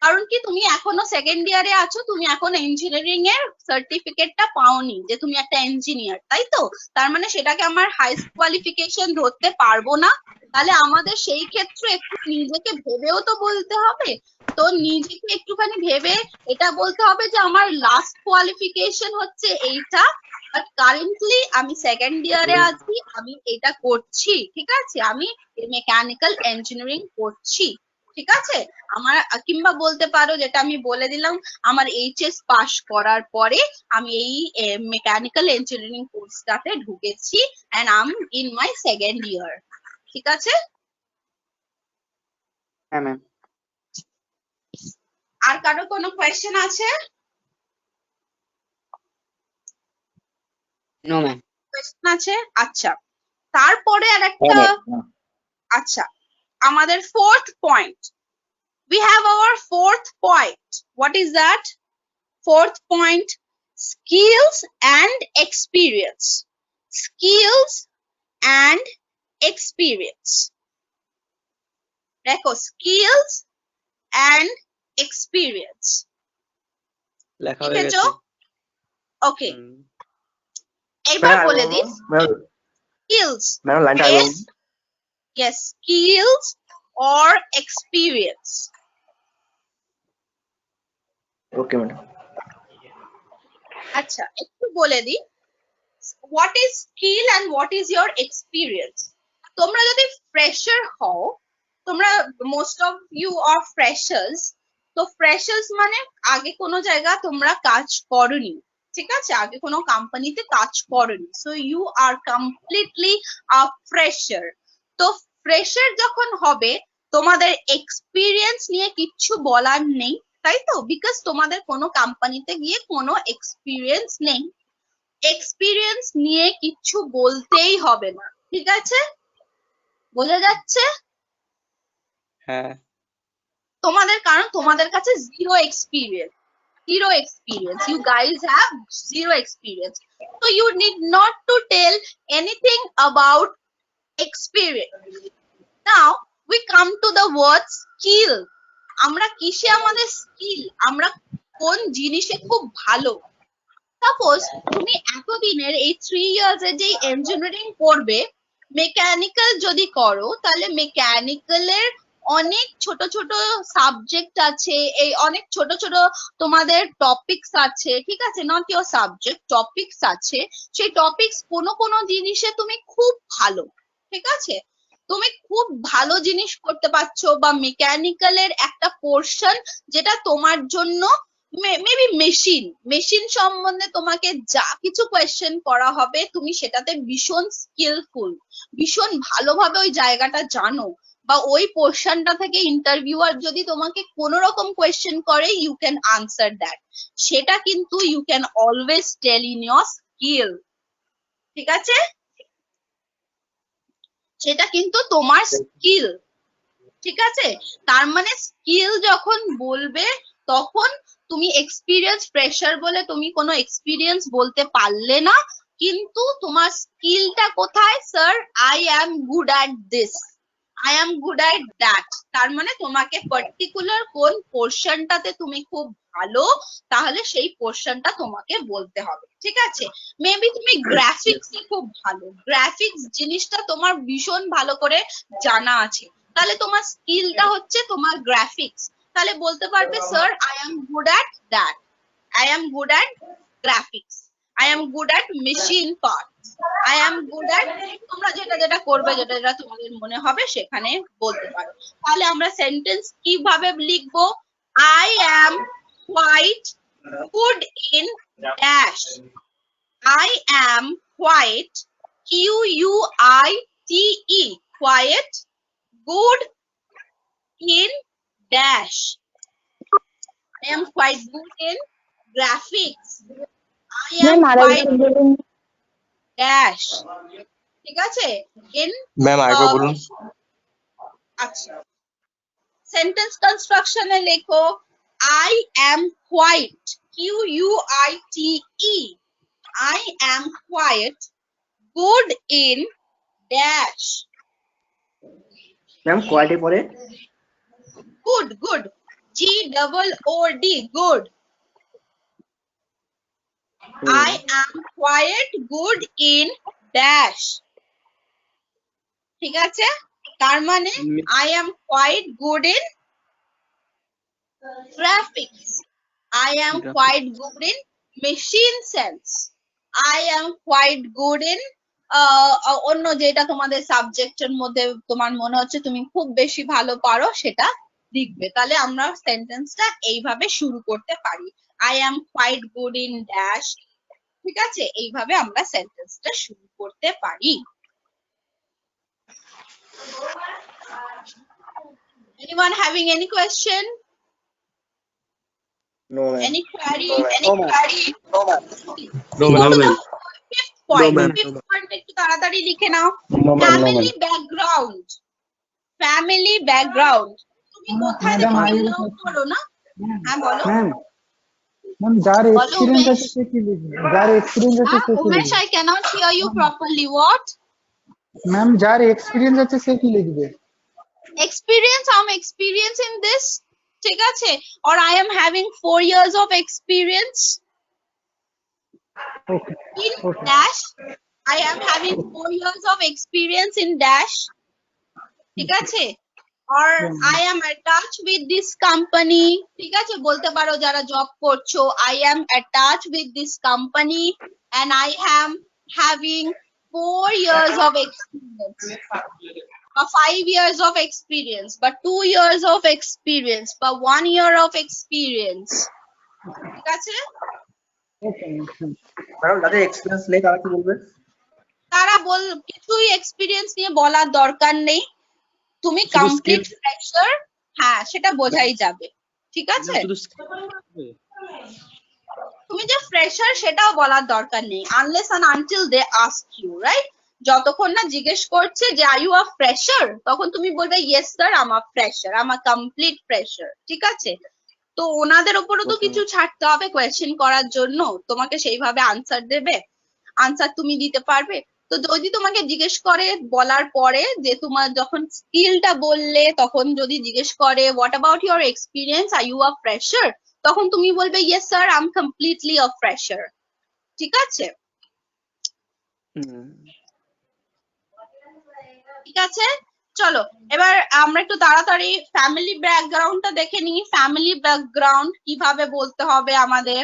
[SPEAKER 3] কারণ কি তুমি এখনো সেকেন্ড ইয়ারে আছো, তুমি এখন ইঞ্জিনিয়ারিং এর সার্টিফিকেটটা পাওনি যে তুমি একটা ইঞ্জিনিয়ার, তাই তো। তার মানে সেটাকে আমার হাইস্ট কোয়ালিফিকেশন ধরতে পারবো না, তাহলে আমাদের সেই ক্ষেত্রে একটু নিজেকে ভেবেও তো বলতে হবে, তো নিজেকে একটুখানি ভেবে এটা বলতে হবে যে আমার লাস্ট কোয়ালিফিকেশন হচ্ছে এইটা, বাট কারেন্টলি আমি সেকেন্ড ইয়ারে আছি, আমি এটা করছি, ঠিক আছে, আমি মেকানিক্যাল ইঞ্জিনিয়ারিং করছি, ঠিক আছে। আমার কিংবা বলতে পারো যেটা আমি বলে দিলাম, আমার HS পাস করার পরে আমি এই মেকানিক্যাল ইঞ্জিনিয়ারিং কোর্সটাতে ঢুকেছি and I am in my second year, ঠিক আছে।
[SPEAKER 2] হ্যাঁ ম্যাম।
[SPEAKER 3] আর কারো কোনো কোয়েশ্চেন আছে?
[SPEAKER 4] No ma'am.
[SPEAKER 3] কোয়েশ্চেন আছে? আচ্ছা, তারপরে আর একটা, আচ্ছা আমাদের fourth point, We have our fourth point. What is that? Fourth point, skills and experience. Skills and experience. দেখো, skills and experience.
[SPEAKER 8] লেখা হয়ে
[SPEAKER 3] লিখেছো?
[SPEAKER 8] গেছে।
[SPEAKER 3] ওকে, এবার বলে দিই skills.
[SPEAKER 7] ম্যাডাম লাইনটা আগে বলুন।
[SPEAKER 3] Yes, skills or experience.
[SPEAKER 7] Okay madam.
[SPEAKER 3] আচ্ছা, একটু বলে দিই, what is skill and what is your experience? তোমরা যদি fresher হও, তোমরা most of you are freshers, তো freshers মানে আগে কোনো জায়গা তোমরা কাজ করনি, ঠিক আছে, আগে কোনো কোম্পানিতে কাজ করনি, so you are completely a fresher. তো fresher যখন হবে তোমাদের এক্সপিরিয়েন্স নিয়ে কিচ্ছু বলার নেই, তাই তো, বিকজ তোমাদের কোনো কোম্পানিতে গিয়ে কোনো এক্সপিরিয়েন্স নেই, এক্সপিরিয়েন্স নিয়ে কিচ্ছু বলতেই হবে না, ঠিক আছে, বোঝা যাচ্ছে?
[SPEAKER 8] হ্যাঁ,
[SPEAKER 3] তোমাদের, কারণ তোমাদের কাছে zero experience, you guys have zero experience, so you need not to tell anything about experience. Now we come to the word skill. আমরা কিসে আমাদের স্কিল, আমরা কোন জিনিসে খুব ভালো। সাপোজ তুমি এতদিনের এই 3 ইয়ার্স এর যে ইঞ্জিনিয়ারিং করবে, মেকানিক্যাল যদি করো, তাহলে মেকানিক্যালের অনেক ছোট ছোট সাবজেক্ট আছে, এই অনেক ছোট ছোট তোমাদের টপিকস আছে, ঠিক আছে, নট ইওর সাবজেক্ট, টপিকস আছে, সেই টপিকস কোনো জিনিসে তুমি খুব ভালো, ঠিক আছে, তুমি খুব ভালো জিনিস করতে পারছো, বা মেকানিক্যালের একটা পোর্শন যেটা তোমার জন্য মেবি মেশিন সম্বন্ধে তোমাকে যা কিছু কোয়েশ্চেন করা হবে তুমি সেটাতে ভীষণ স্কিলফুল, ভীষণ ভালোভাবে ওই জায়গাটা জানো, বা ওই পোর্শনটা থেকে ইন্টারভিউয়ার যদি তোমাকে কোনো রকম কোয়েশ্চেন করে ইউ ক্যান আনসার দ্যাট, সেটা কিন্তু you can always tell in your skill, ঠিক আছে, সেটা কিন্তু তোমার স্কিল, ঠিক আছে। তার মানে স্কিল যখন বলবে তখন তুমি এক্সপিরিয়েন্স ফ্রেশার বলে তুমি কোনো এক্সপিরিয়েন্স বলতে পারলে না, কিন্তু তোমার স্কিলটা কোথায়? Sir, I am good at this, I am good at that, তার মানে তোমাকে পার্টিকুলার কোন পোর্শনটাতে তুমি খুব ভালো, তাহলে সেই পোর্শনটা তোমাকে বলতে হবে, ঠিক আছে। মেবি তুমি গ্রাফিক্স খুব ভালো, গ্রাফিক্স জিনিসটা তোমার ভীষণ ভালো করে জানা আছে, তাহলে তোমার স্কিলটা হচ্ছে তোমার গ্রাফিক্স, তাহলে বলতে পারবে sir I am good at that, I am good at graphics, I am good at machine parts, I am good at, তোমরা যেটা করবে, যেটা তোমাদের মনে হবে সেখানে বলতে পারো। তাহলে আমরা সেন্টেন্স কিভাবে লিখবো? I am quite good in dash, I am quite, QUITE, quite good in dash, I am quite good in graphics, I am quite dash, ঠিক আছে, in
[SPEAKER 7] ম্যাম আরেকবার বলুন।
[SPEAKER 3] আচ্ছা, সেন্টেন্স কনস্ট্রাকশনে লেখো I am quite, QUITE, I am quite good in dash,
[SPEAKER 7] ma'am quality পরে
[SPEAKER 3] good, GOOD, good, I am quite good in dash, ঠিক আছে, তার মানে I am quite good in graphics, I am quite good in machine sense, I am quite good in অন্য যেটা তোমাদের সাবজেক্টের মধ্যে তোমার মনে হচ্ছে তুমি খুব বেশি ভালো পারো সেটা লিখবে। তাহলে আমরা সেন্টেন্সটা এইভাবে শুরু করতে পারি, I am quite good in dash, ঠিক আছে, এইভাবে আমরা সেন্টেন্সটা শুরু করতে পারি। Anyone having any question?
[SPEAKER 7] No ma'am.
[SPEAKER 3] Any query?
[SPEAKER 7] No, ma'am.
[SPEAKER 13] No, ma'am.
[SPEAKER 3] Fifth point.
[SPEAKER 7] No, ma'am.
[SPEAKER 3] Fifth point একটু তাড়াতাড়ি লিখে নাও।
[SPEAKER 7] No, ma'am. No,
[SPEAKER 3] Family background. Family background. তুমি কোথায় দেখো বিলং করো না? হ্যাঁ বলো
[SPEAKER 14] ম্যাম যার
[SPEAKER 3] বলো
[SPEAKER 14] এক্সপিরিয়েন্স
[SPEAKER 3] উমেশ।
[SPEAKER 14] আছে সে কি লিখবে, যার এক্সপিরিয়েন্স আছে সে কি
[SPEAKER 3] উমেশ,
[SPEAKER 14] লিখবে?
[SPEAKER 3] I cannot hear you properly. What?
[SPEAKER 14] Ma'am যার এক্সপিরিয়েন্স আছে সে কি লিখবে?
[SPEAKER 3] Experience, I'm experienced in this, ঠিক আছে, or I am having 4 years of experience
[SPEAKER 14] okay
[SPEAKER 3] in
[SPEAKER 14] okay
[SPEAKER 3] dash. I am having 4 years of experience in dash, ঠিক আছে, or I am attached with this company, ঠিক আছে, বলতে পারো যারা job করছো I am attached with this company and I am having 4 years of experience, or 5 years of experience, but 2 years of experience, but 1 year of experience, ঠিক আছে।
[SPEAKER 14] Okay
[SPEAKER 6] madam যাদের experience নেই তারা কি বলবে?
[SPEAKER 3] তারা কিছুই এক্সপিরিয়েন্স নিয়ে বলার দরকার নেই, তুমি
[SPEAKER 12] শুধু
[SPEAKER 3] কমপ্লিট
[SPEAKER 12] skill-
[SPEAKER 3] ফ্রেশার, হ্যাঁ সেটা বোঝাই যাবে, ঠিক আছে।
[SPEAKER 12] শুধু
[SPEAKER 3] তুমি যে ফ্রেশার সেটাও বলার দরকার নেই, unless and until they ask you, right? যতক্ষণ না জিজ্ঞেস করছে যে আর ইউ আ ফ্রেশার, তখন তুমি বলবে yes sir I'm a fresher, I'm a complete fresher, ঠিক আছে। তো ওনাদের উপরও তো কিছু ছাড়তে হবে কোয়েশ্চেন করার জন্য, তোমাকে সেইভাবে আনসার দেবে, আনসার তুমি দিতে পারবে। তো যদি তোমাকে জিজ্ঞেস করে বলার পরে যে তোমার যখন স্কিলটা বললে, তখন যদি জিজ্ঞেস করে what about your experience, are you আর ফ্রেশার, তখন তুমি বলবে yes sir I am completely a fresher, ঠিক আছে। ঠিক আছে, চলো এবার আমরা একটু তাড়াতাড়ি ফ্যামিলি ব্যাকগ্রাউন্ডটা দেখে নিই। ফ্যামিলি ব্যাকগ্রাউন্ড কিভাবে বলতে হবে আমাদের,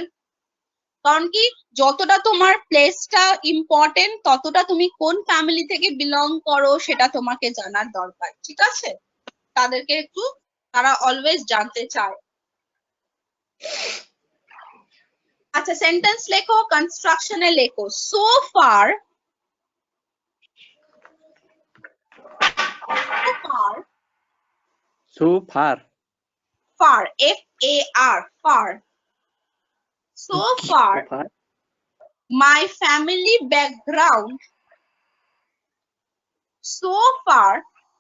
[SPEAKER 3] কারণ কি যতটা তোমার প্লেসটা ইম্পর্টেন্ট, ততটা তুমি কোন ফ্যামিলি থেকে বিলং করো সেটা তোমাকে জানার দরকার, ঠিক আছে। তাদেরকে একটু, তারা অলওয়েজ জানতে চায়। আচ্ছা সেন্টেন্স লেখো, কনস্ট্রাকশনে লেখো so far,
[SPEAKER 12] so far
[SPEAKER 3] far, FAR, far. So far, my family background, so far,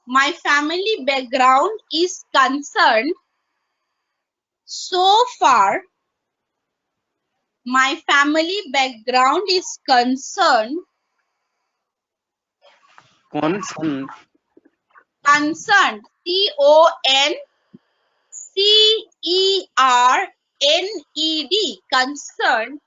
[SPEAKER 3] my family background is concerned, so far, my family background is concerned,
[SPEAKER 12] concerned
[SPEAKER 3] concerned, CONCERNED, concerned.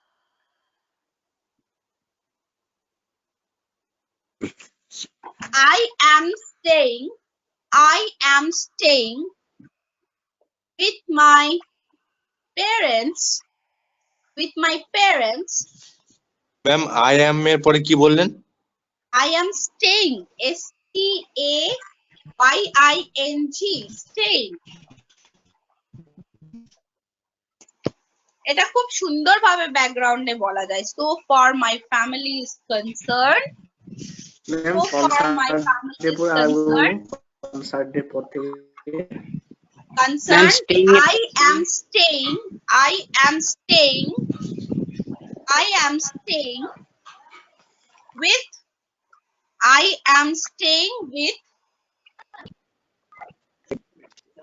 [SPEAKER 3] I am staying with my parents,
[SPEAKER 15] ma'am I am এর পরে কি বললেন?
[SPEAKER 3] I am staying, STAYING, staying. এটা খুব সুন্দর ভাবে ব্যাকগ্রাউন্ডে বলা যায়, so far my family is concerned, so far my family is concerned, concerned, I am staying with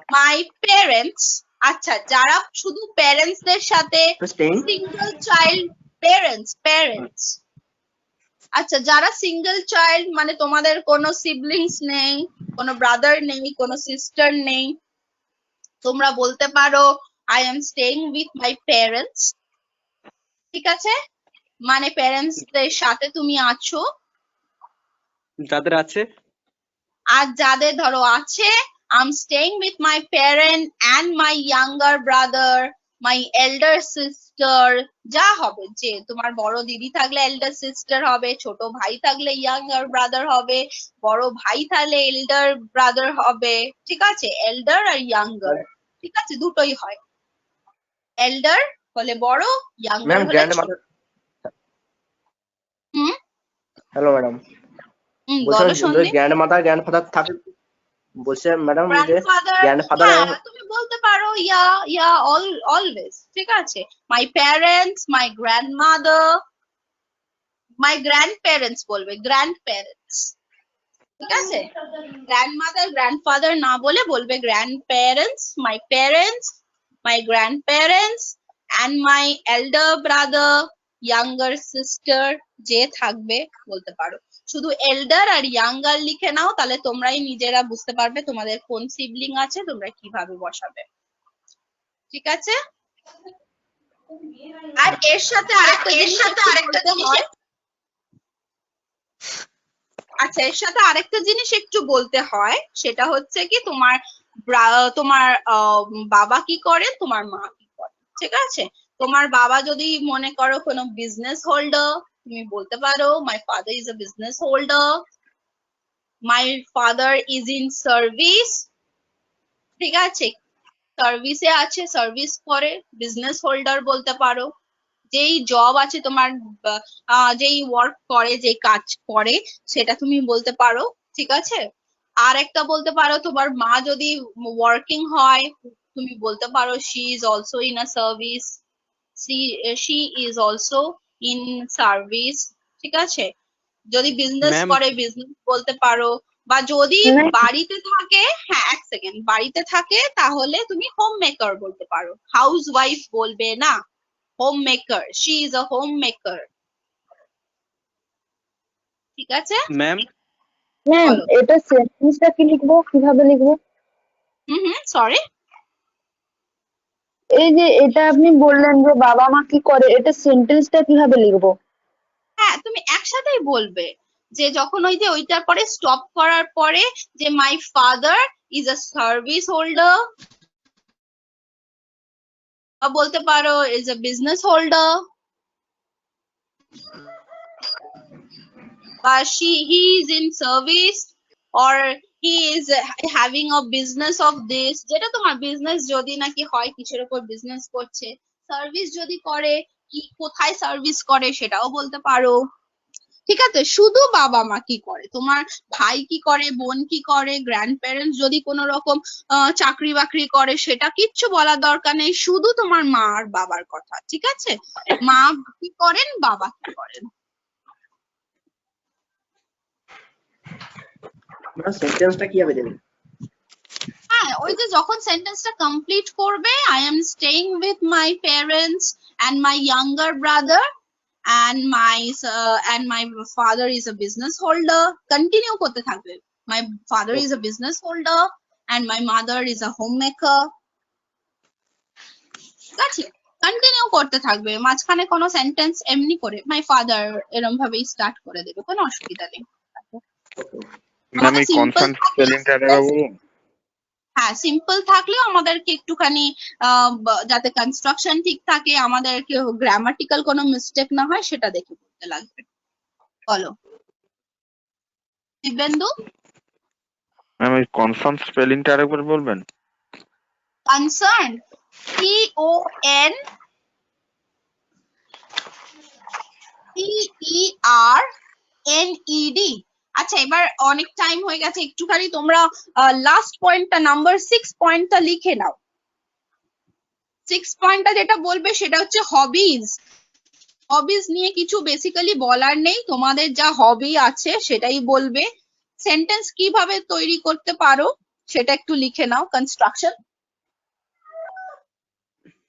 [SPEAKER 3] my parents. আচ্ছা যারা শুধু প্যারেন্টস দের সাথে সিঙ্গেল চাইল্ড, প্যারেন্টস, আচ্ছা যারা সিঙ্গেল চাইল্ড মানে তোমাদের কোনো সিবলিংস নেই, কোনো ব্রাদার নেই, কোনো সিস্টার নেই, তোমরা বলতে পারো I am staying with my parents, ঠিক আছে, মানে প্যারেন্টস দের সাথে তুমি আছো।
[SPEAKER 12] যাদের আছে,
[SPEAKER 3] আর যাদের ধরো আছে, I'm staying with my parent and my younger brother, my elder sister, যা হবে, যে তোমার বড় দিদি থাকলে elder sister হবে, ছোট ভাই থাকলে younger brother হবে, বড় ভাই থাকলে elder brother হবে, ঠিক আছে, elder আর younger, ঠিক আছে, দুটোই হয়, elder হলে বড়, younger হলে ছোট।
[SPEAKER 1] হ্যালো ম্যাডাম,
[SPEAKER 3] বলো শুনছি।
[SPEAKER 1] গ্র্যান্ডমাদার গ্র্যান্ডফাদার থাকে, বলছে ম্যাডাম যে
[SPEAKER 3] গ্র্যান্ডফাদার,
[SPEAKER 1] গ্র্যান্ডফাদার,
[SPEAKER 3] তুমি বলতে পারো ইয়া অলওয়েজ, ঠিক আছে, my parents, my grandmother, my grandparents বলবে, গ্র্যান্ডপ্যারেন্টস, ঠিক আছে, গ্র্যান্ডমাদার গ্র্যান্ডফাদার না বলে বলবে grandparents, my grandparents and my elder brother, younger sister, যে থাকবে বলতে পারো। শুধু এল্ডার আর ইয়াঙ্গার লিখে নাও, তাহলে তোমরাই নিজেরা বুঝতে পারবে তোমাদের কোন সিবলিং আছে, তোমরা কিভাবে বসাবে। ঠিক আছে, আর এর সাথে আরেকটা জিনিস হয়, আচ্ছা এর সাথে আরেকটা জিনিস একটু বলতে হয়, সেটা হচ্ছে কি তোমার তোমার বাবা কি করেন, তোমার মা কি করেন। ঠিক আছে, তোমার বাবা যদি মনে করো কোনো বিজনেস হোল্ডার, তুমি বলতে পারো my father is a business holder, my father is in service. ঠিক আছে, সার্ভিসে আছে, সার্ভিস করে, বিজনেস হোল্ডার বলতে পারো। যেই জব আছে তোমার, যেই ওয়ার্ক করে, যে কাজ করে, সেটা তুমি বলতে পারো। ঠিক আছে, আর একটা বলতে পারো তোমার মা যদি ওয়ার্কিং হয়, তুমি বলতে পারো she is also in a service, she is also in service. ঠিক আছে, যদি বিজনেস করে বিজনেস বলতে পারো, বা যদি বাড়িতে থাকে, হ্যাঁ এক সেকেন্ড, বাড়িতে থাকে তাহলে তুমি হোম মেকার বলতে পারো, হাউস ওয়াইফ বলবে না, homemaker, she is a homemaker। ঠিক আছে
[SPEAKER 9] ম্যাম, এটা সেন্টেন্সটা কি লিখবো, কিভাবে লিখবো?
[SPEAKER 3] সরি,
[SPEAKER 9] এই যে এটা আপনি বললেন যে বাবা মা কি করে, এটা সেন্টেন্সটা কিভাবে লিখবো?
[SPEAKER 3] হ্যাঁ তুমি একসাথেই বলবে, যে যখন ওই যে ওইটার পরে স্টপ করার পরে যে my father is a service holder, বলতে পারো ইজ আ বিজনেস হোল্ডার, বা he is in service, or he is having a business of this, যেটা তোমার বিজনেস যদি নাকি হয় কিসের উপর বিজনেস করছে, সার্ভিস যদি করে কি কোথায় সার্ভিস করে সেটাও বলতে পারো। ঠিক আছে, শুধু বাবা মা কি করে, তোমার ভাই কি করে, বোন কি করে, গ্র্যান্ড প্যারেন্টস যদি কোনো রকম চাকরি বাকরি করে, সেটা কিচ্ছু বলার দরকার নেই, শুধু তোমার মা আর বাবার কথা। ঠিক আছে, মা কি করেন, বাবা কি করেন।
[SPEAKER 2] সেন্টেন্সটা কিভাবে দেবেন?
[SPEAKER 3] হ্যাঁ, ওই যে যখন সেন্টেন্সটা কমপ্লিট করবে, I am staying with my parents and my younger brother and my father is a business holder, continue করতে থাকবে, my father is a business holder and my mother is a homemaker। ঠিক আছে, continue করতে থাকবে, মাঝখানে কোনো sentence এমনি করে my father এরকম ভাবেই স্টার্ট করে দেবে, কোনো অসুবিধা নেই।
[SPEAKER 10] ম্যাম এই কনসার্ন স্পেলিংটা একবার বলুন।
[SPEAKER 3] হ্যাঁ, সিম্পল থাকলেও আমাদেরকে একটুখানি যাতে কনস্ট্রাকশন ঠিক থাকে, আমাদেরকে গ্রামাটিক্যাল কোনো মিস্টেক না হয়, সেটা দেখে বলতে লাগবে। বলো দিব্যেন্দু।
[SPEAKER 10] ম্যাম এই কনসার্ন স্পেলিংটা আরেকবার বলবেন।
[SPEAKER 3] Concern, CONCERNED। আচ্ছা, এবার অনেক টাইম হয়ে গেছে, একটুখানি তোমরা লাস্ট পয়েন্টটা নাম্বার 6 পয়েন্টটা লিখে নাও। 6 পয়েন্টটা যেটা বলবে সেটা হচ্ছে হবিজ। হবিজ নিয়ে কিছু বেসিক্যালি বলার নেই, তোমাদের যা হবি আছে সেটাই বলবে। সেন্টেন্স কিভাবে তৈরি করতে পারো সেটা একটু লিখে নাও, কনস্ট্রাকশন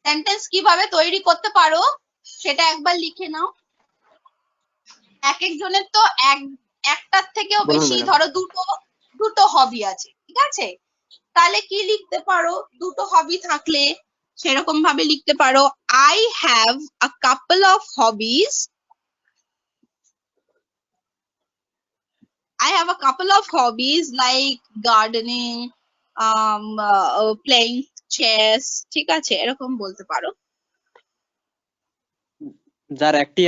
[SPEAKER 3] সেন্টেন্স কিভাবে তৈরি করতে পারো সেটা একবার লিখে নাও। এক একজনের তো একটার থেকেও বেশি, ধরো দুটো হবি আছে, ঠিক আছে, তাহলে কি লিখতে পারো, দুটো হবি থাকলে সেরকম ভাবে লিখতে পারো, I have a couple of hobbies, I have a couple of hobbies like gardening, playing chess। ঠিক আছে, এরকম বলতে পারো।
[SPEAKER 8] যার একটি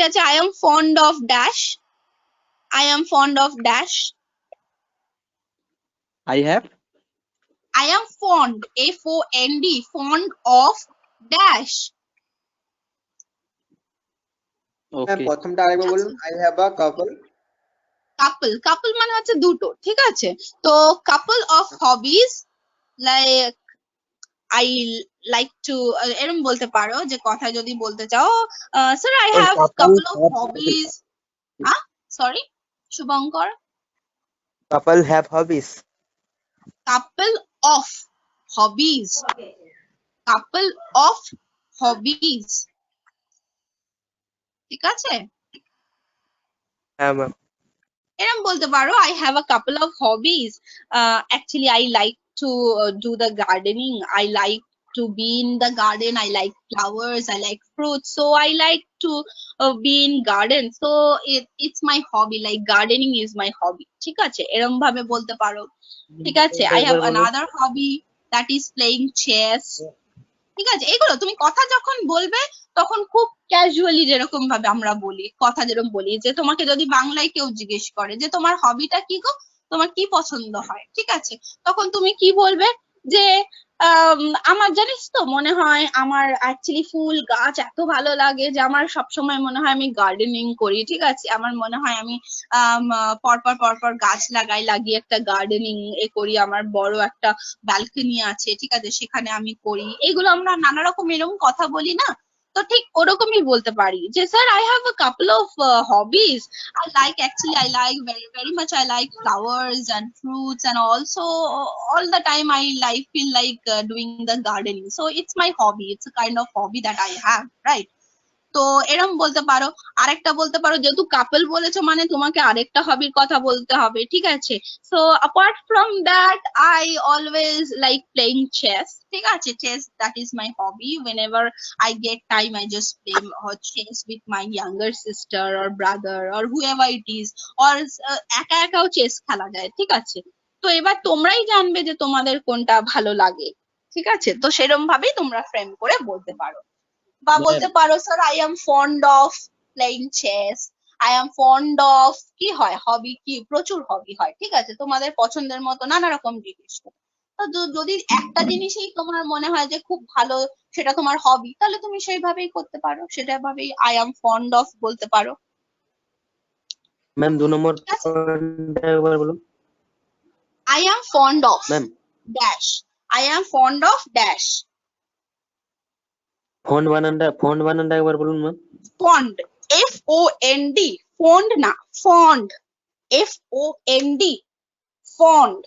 [SPEAKER 8] আছে,
[SPEAKER 3] I am fond of dash, I am fond of dash, I am fond, FOND, fond of dash।
[SPEAKER 6] প্রথমটা আরেকবার বলুন। I have a couple
[SPEAKER 3] মানে হচ্ছে দুটো, ঠিক আছে, তো couple of hobbies like I like to, এরকম বলতে পারো, যে কথা যদি বলতে চাও, sir I have couple of hobbies, sorry Shubhankar?
[SPEAKER 1] Couple have hobbies.
[SPEAKER 3] Couple of hobbies. Couple of hobbies. ঠিক আছে?
[SPEAKER 1] হ্যাঁ ম্যাম।
[SPEAKER 3] এরকম বলতে পারো I have a couple of hobbies. Actually I like to do the gardening. I like to be in the garden. I like flowers. I like fruits. So I like to be in garden. So it's my hobby. Like gardening is my hobby. ঠিক আছে? এরকম ভাবে বলতে পারো। ঠিক আছে? I have another hobby that is playing chess. ঠিক আছে? এগুলো তুমি কথা যখন বলবে তখন খুব ক্যাজুয়ালি যেরকম ভাবে আমরা বলি, কথা যেরকম বলি, যে তোমাকে যদি বাংলায় কেউ জিজ্ঞেস করে যে তোমার হবিটা কি গো, তোমার কি পছন্দ হয়, ঠিক আছে, তখন তুমি কি বলবে যে আমার জানিস তো মনে হয় আমার অ্যাকচুয়ালি ফুল গাছ এত ভালো লাগে যে আমার সবসময় মনে হয় আমি গার্ডেনিং করি। ঠিক আছে? আমার মনে হয় আমি পরপর পরপর গাছ লাগিয়ে একটা গার্ডেনিং করি। আমার বড় একটা ব্যালকনি আছে, ঠিক আছে, সেখানে আমি করি। এগুলো আমরা নানা রকম এরকম কথা বলি না? তো ঠিক ওরকমই বলতে পারি যে sir I have a couple of hobbies. I like very much I like flowers and fruits, and also all the time I feel like doing the gardening. So it's my hobby. It's a kind of hobby that I have, right? তো এরকম বলতে পারো। আরেকটা বলতে পারো, যেহেতু কাপল বলেছো মানে তোমাকে আরেকটা হবির কথা বলতে হবে, ঠিক আছে? So apart from that I always like playing chess. ঠিক আছে? Chess, that is my hobby. Whenever I get time I just play chess with my younger sister or brother or whoever it is, or একা একাও chess খেলা যায়। ঠিক আছে? তো এবার তোমরাই জানবে যে তোমাদের কোনটা ভালো লাগে। ঠিক আছে? তো সেরকম ভাবেই তোমরা ফ্রেম করে বলতে পারো, বা বলতে পারো sir I am fond of playing chess. I am fond of কি হয়, হবি কি, প্রচুর হবি হয়। ঠিক আছে? তোমাদের পছন্দের মতো নানা রকম জিনিস। তো যদি একটা জিনিসই তোমার মনে হয় যে খুব ভালো, সেটা তোমার হবি, তাহলে তুমি সেইভাবেই করতে পারো, সেটা ভাবেই I am fond of বলতে পারো।
[SPEAKER 11] ম্যাম 2 নম্বর একবার বলুন।
[SPEAKER 3] I am fond of
[SPEAKER 11] ma'am
[SPEAKER 3] dash. I am fond of dash.
[SPEAKER 11] Fond বানানটা একবার বলুন ম্যাম।
[SPEAKER 3] Fond, FOND, fond না, fond, FOND, fond।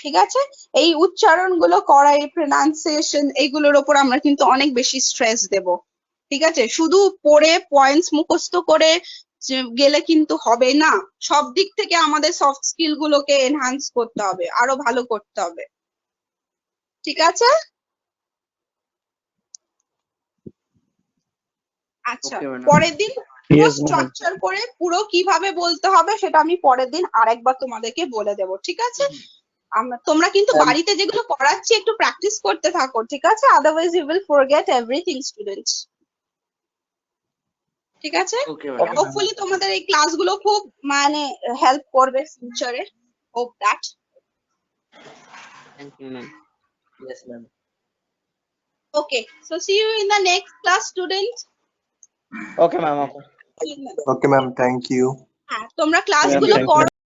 [SPEAKER 3] ঠিক আছে? এই উচ্চারণগুলো করা, এই প্রনাউন্সিয়েশন, এইগুলোর উপর আমরা কিন্তু অনেক বেশি স্ট্রেস দেব। ঠিক আছে? শুধু পড়ে পয়েন্টস মুখস্থ করে গেলে কিন্তু হবে না। সব দিক থেকে আমাদের সফট স্কিল গুলোকে এনহান্স করতে হবে, আরো ভালো করতে হবে। ঠিক আছে? আচ্ছা, পরের দিন স্ট্রাকচার করে পুরো কিভাবে বলতে হবে সেটা আমি পরের দিন আরেকবার তোমাদেরকে বলে দেব। ঠিক আছে? তোমরা কিন্তু বাড়িতে যেগুলো পড়াচ্ছি একটু প্র্যাকটিস করতে থাকো। ঠিক আছে? Otherwise you will forget everything students. ঠিক আছে? হোপফুলি তোমাদের এই ক্লাসগুলো খুব মানে হেল্প করবে ফিউচারে। Hope that.
[SPEAKER 4] Thank you ma'am.
[SPEAKER 11] Yes ma'am.
[SPEAKER 3] Okay, so see you in the next class student.
[SPEAKER 8] Okay ma'am.
[SPEAKER 6] Okay, ma'am. Thank you.
[SPEAKER 3] হ্যাঁ, তোমরা ক্লাসগুলো করো।